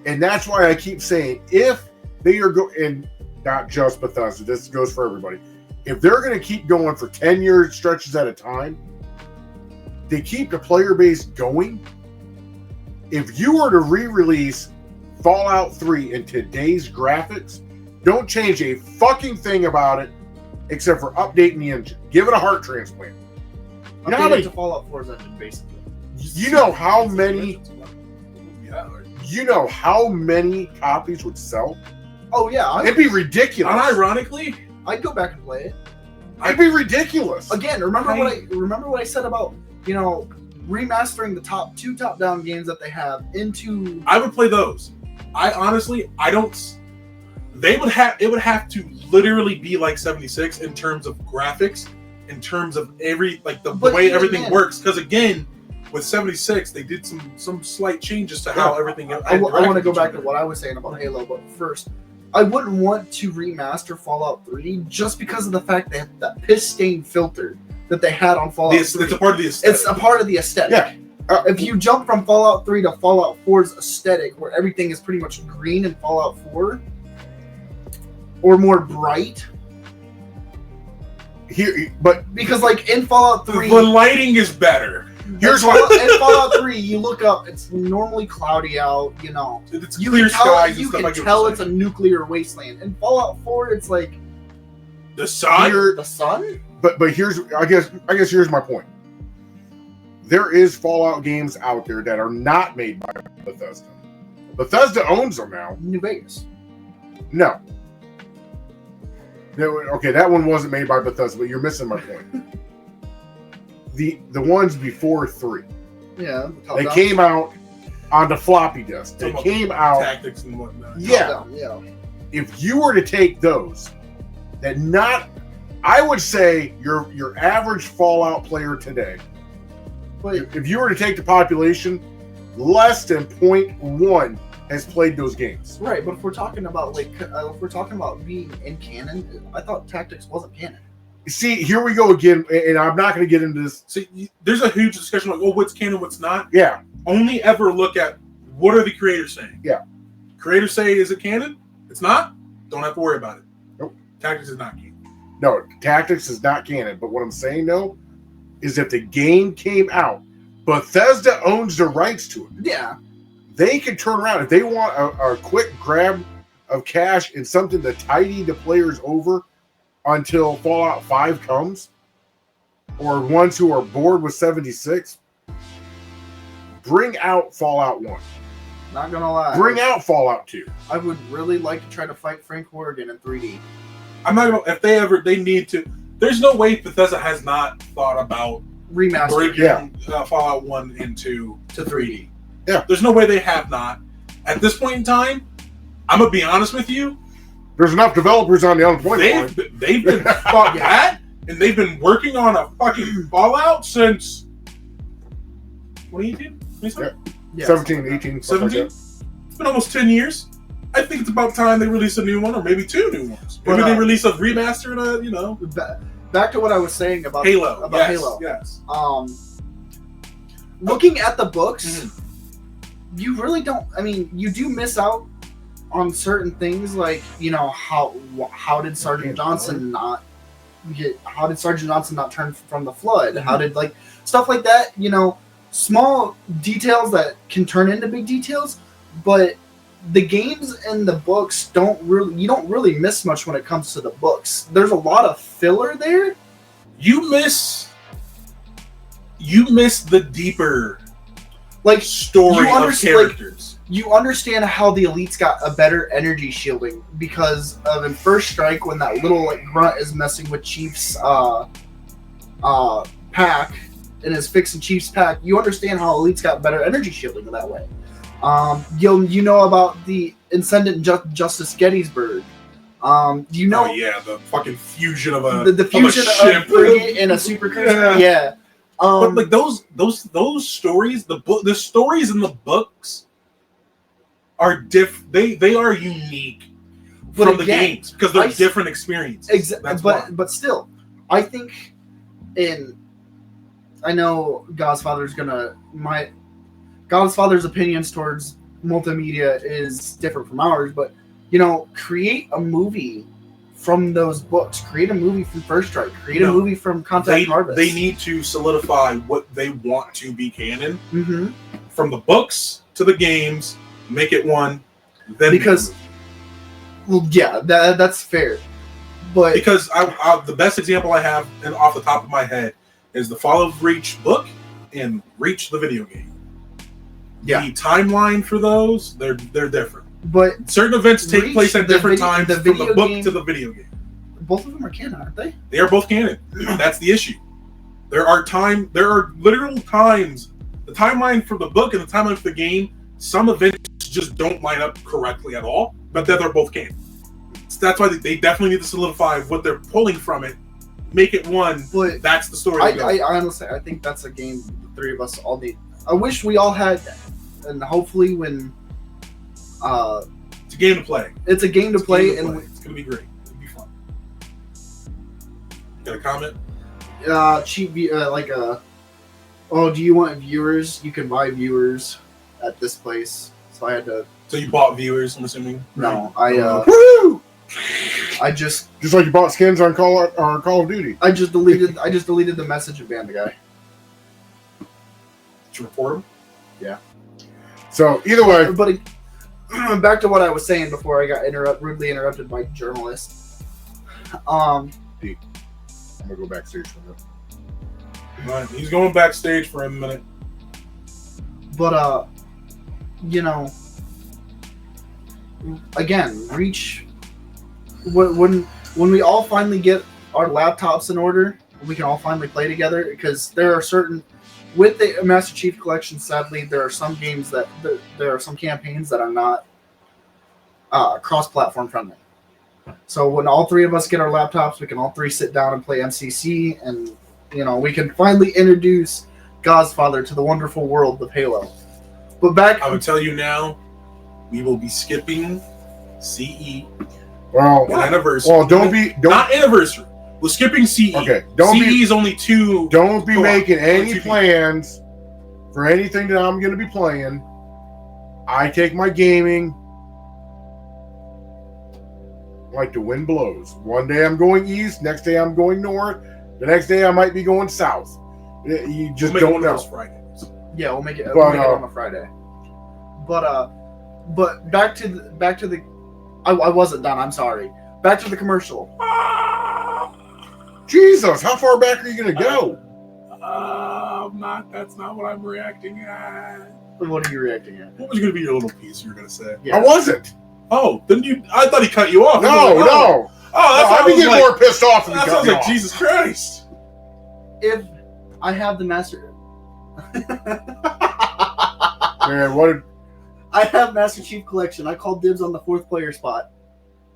And that's why I keep saying, if they are and not just Bethesda, this goes for everybody. If they're going to keep going for 10-year stretches at a time, they keep the player base going. If you were to re-release Fallout 3 in today's graphics, don't change a fucking thing about it except for updating the engine. Give it a heart transplant. You know how many, to Fallout 4's engine, basically. You know how many copies would sell? Oh yeah, it'd be ridiculous. Unironically, I'd go back and play it. It'd be ridiculous. Again, remember what I said about, remastering the two top-down games that they have into. I would play those. It would have to literally be like 76 in terms of graphics, in terms of the way everything works. Because again, with 76, they did some slight changes to how everything. I want to go back to what I was saying about Halo, but first, I wouldn't want to remaster Fallout 3 just because of the fact that that piss stain filter that they had on Fallout 3. It's a part of the aesthetic. It's a part of the aesthetic. Yeah. If you jump from Fallout 3 to Fallout 4's aesthetic, where everything is pretty much green in Fallout 4, or more bright. But because in Fallout 3, the lighting is better. Here's what in Fallout 3, you look up, it's normally cloudy out, It's clear skies and stuff like that. You can tell it's a nuclear wasteland. In Fallout 4, it's like the sun. The sun? But here's I guess here's my point. There is Fallout games out there that are not made by Bethesda. Bethesda owns them now. New Vegas. No. Okay, that one wasn't made by Bethesda, but you're missing my point. The ones before 3. Yeah. They came out on the floppy disk. They came out tactics and whatnot. Yeah. If you were to take those, I would say your average Fallout player today, if you were to take the population, less than 0.1 has played those games. Right, but if we're talking about being in canon, I thought tactics wasn't canon. See, here we go again, and I'm not going to get into this. See, there's a huge discussion what's canon, what's not. Yeah. Only ever look at what are the creators saying. Yeah. Creators say, is it canon? It's not? Don't have to worry about it. Nope. Tactics is not canon. No, tactics is not canon. But what I'm saying, though, is if the game came out, Bethesda owns the rights to it. Yeah. They can turn around. If they want a quick grab of cash and something to tidy the players over until Fallout 5 comes, or ones who are bored with 76, bring out Fallout 1. Not gonna lie. Bring out Fallout 2. I would really like to try to fight Frank Horrigan in 3D. I'm not gonna, if they need to. There's no way Bethesda has not thought about Remaster breaking Fallout 1 into to 3D. Yeah. There's no way they have not. At this point in time, I'm gonna be honest with you. There's enough developers on the unemployment line. They've been fuck that, and they've been working on a fucking Fallout since 2018, Yeah, 17, 18, 17. It's been almost 10 years. I think it's about time they release a new one, or maybe 2 new ones. Maybe they release a remaster and a, you know. Back to what I was saying about Halo. Halo. Yes. Looking at the books, you really don't. I mean, you do miss out on certain things, like, you know, how did Sergeant Johnson not turn from the flood? How did, like, stuff like that? You know, small details that can turn into big details, but the games and the books you don't really miss much when it comes to the books. There's a lot of filler there. You miss the deeper, like, story of characters. You understand how the elites got a better energy shielding because of in First Strike, when that little, like, grunt is messing with Chief's pack and is fixing Chief's pack. You understand how elites got better energy shielding in that way. You know about the Incendent Justice Gettysburg. You know, oh yeah, the fucking fusion of a the fusion of frigate and a super cruiser. Yeah. But like those stories, the stories in the books are they are unique from the games because they're different experiences. Exactly. But still, I think I know Godfather's opinions towards multimedia is different from ours, but, you know, create a movie from those books. Create a movie from First Strike. Create a movie from Contact Harvest. They need to solidify what they want to be canon. Mm-hmm. From the books to the games, make it one. Then because, well, yeah, that's fair. But because the best example I have off the top of my head is the Fall of Reach book and Reach the video game. Yeah. The timeline for those, they're different. But certain events take place at different times from the book to the video game. Both of them are canon, aren't they? They are both canon. That's the issue. There are literal times. The timeline for the book and the timeline for the game, some events just don't line up correctly at all, but they're both canon. So that's why they definitely need to solidify what they're pulling from it, make it one. But that's the story. I honestly, I think that's a game the three of us all need. I wish we all had, and hopefully when it's a game to play. It's a game to play, and it's gonna be great. It'll be fun. Got a comment? Cheap oh, do you want viewers? You can buy viewers at this place. So I had to. So you bought viewers, I'm assuming? No, Woo! I just like you bought skins on Call of Duty. I just deleted the message and banned the guy. Did you report him? Yeah. So either way, but back to what I was saying before I got rudely interrupted by journalists. I'm gonna go backstage for a minute. Right, he's going backstage for a minute. But you know, again, Reach. When we all finally get our laptops in order, we can all finally play together, because there are certain. With the Master Chief Collection, sadly, there are some games there are some campaigns that are not cross-platform friendly. So when all three of us get our laptops, we can all three sit down and play MCC, and, you know, we can finally introduce Godfather to the wonderful world of Halo. But back, I would tell you now, we will be skipping CE. Well, anniversary. Well, don't not anniversary. We're skipping CE. Okay, CE is only 2. Don't be making any plans for anything that I'm going to be playing. I take my gaming like the wind blows. One day I'm going east, next day I'm going north, the next day I might be going south. You just don't know. Fridays. Yeah, we'll make it on a Friday. But back to the. I wasn't done. I'm sorry. Back to the commercial. Jesus, how far back are you going to go? That's not what I'm reacting at. What are you reacting at? What was going to be your little piece you were going to say? Yeah. I wasn't. Oh, then you. I thought he cut you off. No, I was like, no. Oh, that's I'd be getting more pissed off if he That cut sounds me like off. Jesus Christ. If I have the master, Man, what did... I have Master Chief Collection. I called dibs on the 4th player spot.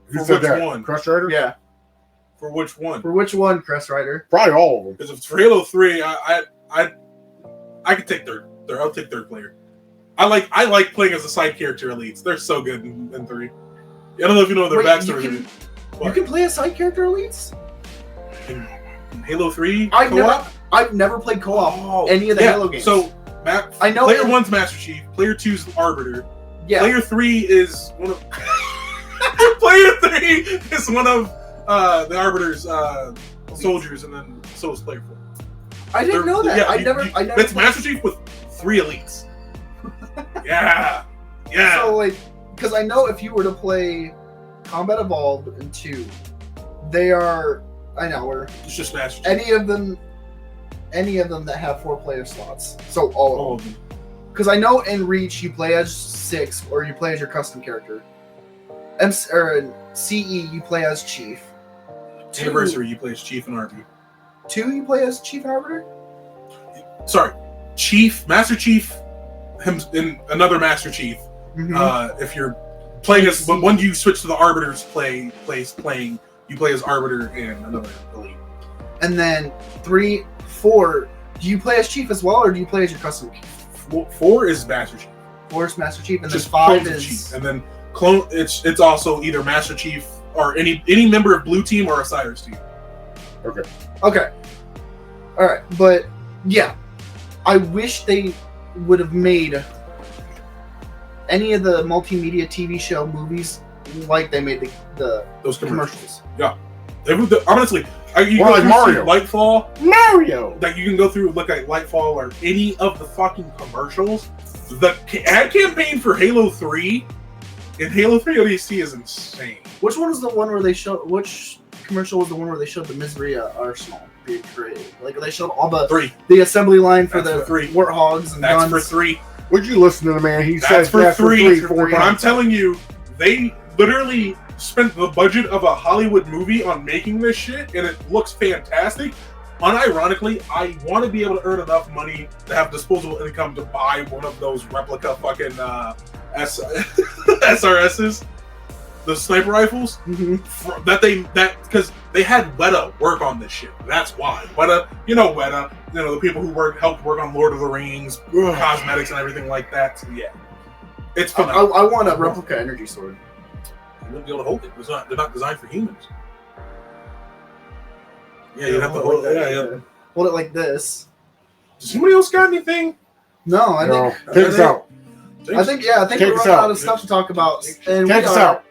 Who For said which that? one? Crush Rider? Yeah. For which one? For which one, Crest Rider? Probably all of them. Because if it's for Halo 3, I could take third. I'll take third player. I like playing as the side character elites. They're so good in 3. I don't know if you know their Wait, backstory. You can play as side character elites? in Halo 3 I've co-op? never played co-op Oh, any of the yeah. Halo games. So, I know player it- 1's Master Chief, player 2's Arbiter, yeah. player 3 is one of player 3 is one of the Arbiter's soldiers, and then so is player 4. I didn't know that. Yeah, I never. It's Master Chief with 3 elites. Yeah. So like, because I know if you were to play Combat Evolved in 2, they are. I know where It's just Master Chief. any of them that have 4-player slots. So all All of of them. them. Because I know in Reach you play as 6 or you play as your custom character. In CE you play as Chief. Anniversary, you play as Chief and RB. 2 you play as Chief and Arbiter. Sorry, Chief, Master Chief, him, and another Master Chief. Mhm. If you're playing as, but when you switch to the Arbiter's playing, you play as Arbiter and another elite. And then 3, 4. Do you play as Chief as well, or do you play as your custom? 4 is Master Chief. 4 is Master Chief, and Just then 5 clones of is Chief, and then clone. It's also either Master Chief or any member of Blue Team or Osiris Team. okay. All right, but yeah, I wish they would have made any of the multimedia TV show movies like they made the Those commercials. Honestly, you Or go like through Mario. Lightfall. Mario! That you can go through, look at Lightfall or any of the fucking commercials. The ad campaign for Halo 3 and Halo 3 ODST is insane. Which one was the one where they showed? Which commercial was the one where they showed the Misery arsenal being created? Like they showed all 3. the assembly line for That's the for 3. warthogs and That's guns. for 3. Would you listen to the man? He That's says for that's 3. for 4 But I'm times. telling you, they literally spent the budget of a Hollywood movie on making this shit, and it looks fantastic. Unironically, I want to be able to earn enough money to have disposable income to buy one of those replica fucking SRSs, the sniper rifles. Mhm. Because they had Weta work on this shit. That's why Weta, the people who helped work on Lord of the Rings, cosmetics and everything like that. So yeah, it's fun. I want a replica energy sword. You wouldn't be able to hold it. They're not designed for humans. Yeah, you'd have to hold it. Yeah. Hold it like this. Does somebody else got anything? No, I No, think. take us out. I think Take we're us running out. out of stuff to talk about. And Take we us are out.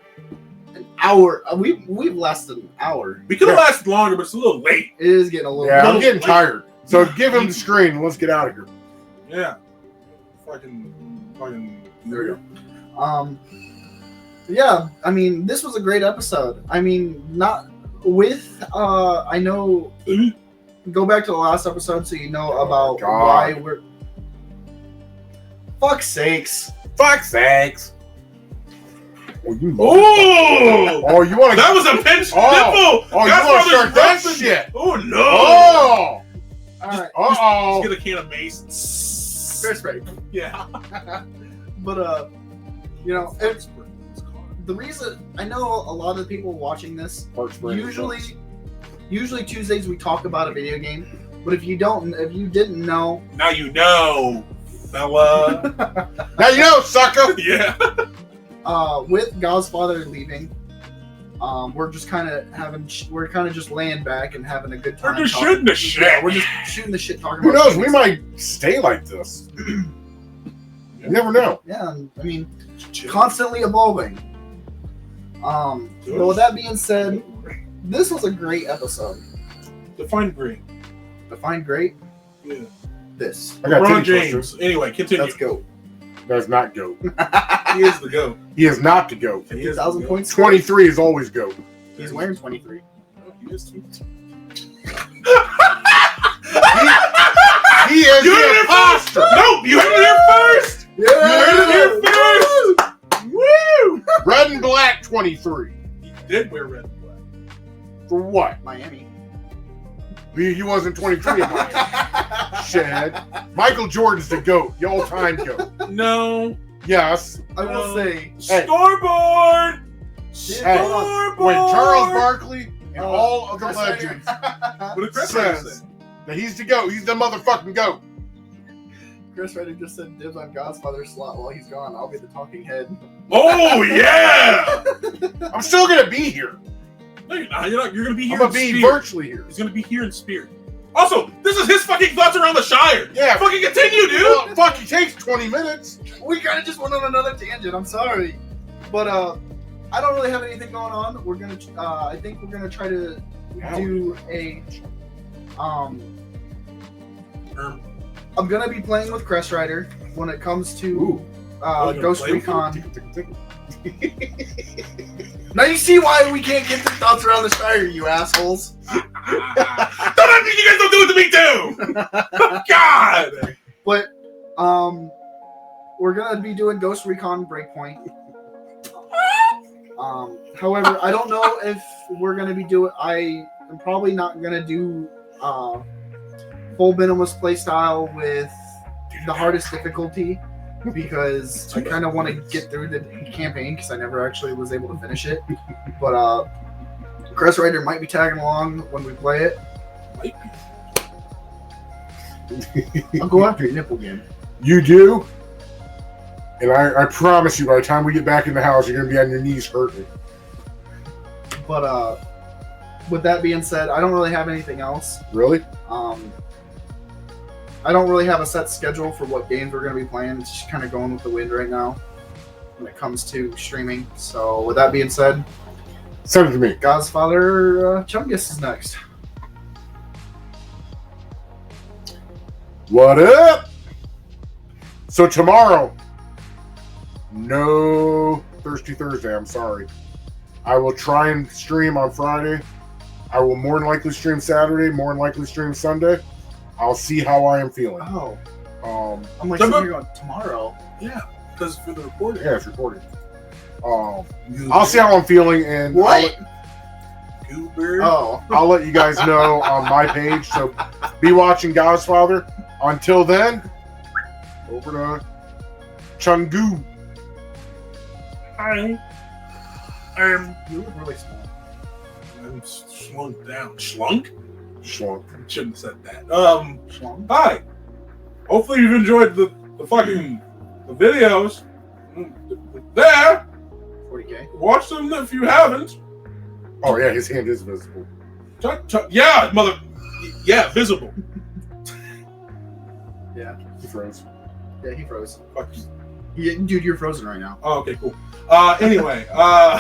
an hour. We've lasted an hour. We could have Yeah. lasted longer, but it's a little late. It is getting a little. Yeah, I'm little getting late. tired. So give him the screen and let's get out of here. Yeah. Fucking. There we go. Yeah, I mean, this was a great episode. I mean, not with. I know. Go back to the last episode so you know about God. why we're. Fuck's sakes. Fuck sakes. Oh, you Oh! Oh, you want to? That was a pinch Oh. nipple! Oh, you That's want why to start there's that nothing- shit? Oh no! Oh. All right. Uh Just oh. get a can of mace. Fair spray. Yeah. But it's the reason I know a lot of the people watching this usually Tuesdays we talk about a video game, but if you didn't know, Now you know, fella. Now you know, sucker. Yeah. with God's Father leaving, we're just kind of just laying back and having a good time. We're just talking. shooting the shit. Yeah, we're just shooting the shit talking Who about knows? games. We might stay like this. You never know. Yeah, I mean, constantly evolving. But with that being said, this was a great episode. Define green. Define great. Yeah. This. I got LeBron titty James. twisters. Anyway, continue. Let's go. Does not go. He is the GOAT. He is not to go. He is 50,000 the points. 23 is always go. He's wearing 23. GOAT. He is too. He is You the heard it imposter. No, you heard it here first. Yeah. 23. He did wear red and black. For what? Miami. He wasn't 23 in Miami. Shithead. Michael Jordan's the GOAT. The all-time GOAT. No. Yes. I will say, Hey. Scoreboard! Hey, Scoreboard! when Charles Barkley and all of the Chris legends What did Chris Ryder says say? that he's the GOAT, he's the motherfucking GOAT. Chris Ryder just said dibs on Godfather's slot while he's gone. I'll be the talking head. Oh, yeah! I'm still gonna be here. No, you're not. You're going to be here I'm gonna in be spirit. virtually here. He's going to be here in spirit. Also, this is his fucking thoughts around the Shire. Yeah. Fucking continue, dude. Well, fuck, it takes 20 minutes. We kind of just went on another tangent. I'm sorry, but I don't really have anything going on. We're gonna, I think we're gonna try to do a, I'm gonna be playing with Crest Rider when it comes to Ooh. Ghost Recon. Now you see why we can't get the thoughts around the Shire, you assholes. Don't have you guys don't do it to me too. God. But we're gonna be doing Ghost Recon Breakpoint. However, I don't know if we're gonna be doing. I am probably not gonna do full minimalist playstyle with the hardest difficulty because I kind of want to get through the campaign because I never actually was able to finish it. But Crest Rider might be tagging along when we play it. I'll go after your nipple game. You do? And I promise you, by the time we get back in the house, you're going to be on your knees hurting. But with that being said, I don't really have anything else. Really? I don't really have a set schedule for what games we're going to be playing. It's just kind of going with the wind right now when it comes to streaming. So with that being said, Send it to me. Godfather Chungus is next. What up? So tomorrow, no Thirsty Thursday, I'm sorry. I will try and stream on Friday. I will more than likely stream Saturday, more than likely stream Sunday. I'll see how I am feeling. Oh, I'm like, Tomorrow- you're going tomorrow. Yeah, because for the recording. Yeah, it's recording. I'll see how I'm feeling, and What? Goober. I'll let you guys know on my page. So be watching Godfather. Until then, over to Chungu. Hi. You look really small. I'm slunk down. Slunk? Schlunk. Shouldn't have said that. Schlong. Hi. Hopefully you've enjoyed the fucking the videos. There. 40K. Watch them if you haven't. Oh yeah, his hand is visible. Yeah, mother. Yeah, visible. Yeah. He froze. Yeah, he froze. Fuck you. Yeah, dude, you're frozen right now. Oh, okay, cool. Anyway, All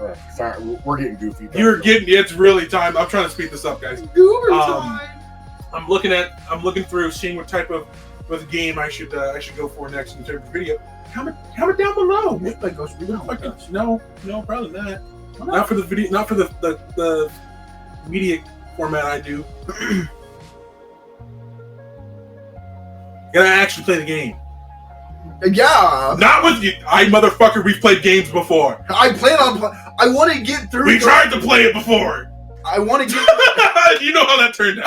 right, sorry, we're getting goofy. you're getting. It's really time. I'm trying to speed this up, guys. Goober time. I'm looking through, seeing what type of game I should go for next in terms of video. Comment down below. Make like Ghost Recon. No, probably not. Not for the video. Not for the media format I do. Gonna actually play the game. Yeah, Not with you, motherfucker. We've played games before. I plan on. I want to get through. We tried to play it before. I want to get. You know how that turned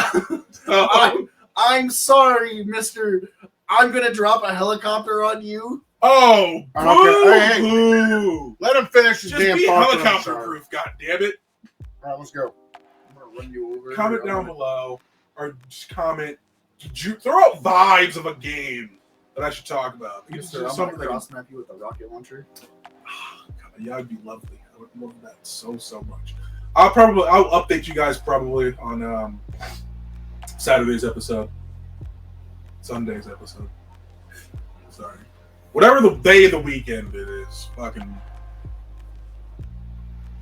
out. I'm sorry, Mister. I'm gonna drop a helicopter on you. Oh, Okay, boo! Let him finish his Just damn be thoughts. helicopter proof, god damn it! All right, let's go. I'm gonna run you over. Comment down below, or just comment. Throw out vibes of a game that I should talk about. Yes, It's sir. just I'm something gonna that cross map you with a rocket launcher. yeah, that'd be lovely. I would love that so much. I'll update you guys probably on Saturday's episode, Sunday's episode. Sorry, whatever the day of the weekend it is. Fucking.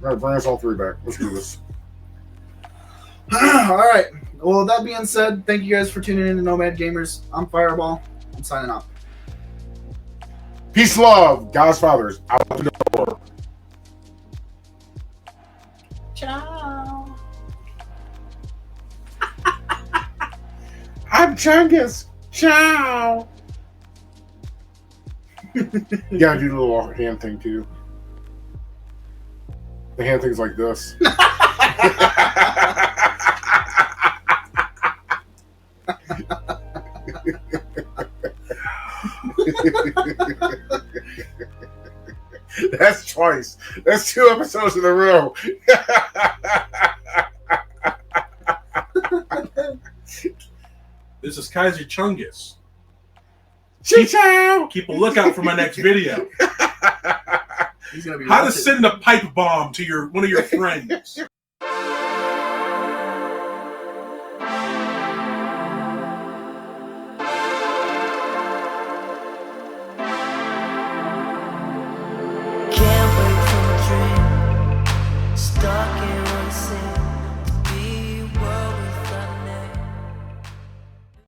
All right, bring us all three back. Let's do this. All right. Well, that being said, thank you guys for tuning in to Nomad Gamers. I'm Fireball. I'm signing off. Peace, love, God's fathers out the door. Ciao. I'm Chungus. Ciao. You gotta do the little hand thing too. They hand things like this. That's twice. That's 2 episodes in a row. This is Kaiser Chungus. Chicho! Keep a lookout for my next video. He's gonna be How to watching. send a pipe bomb to one of your friends.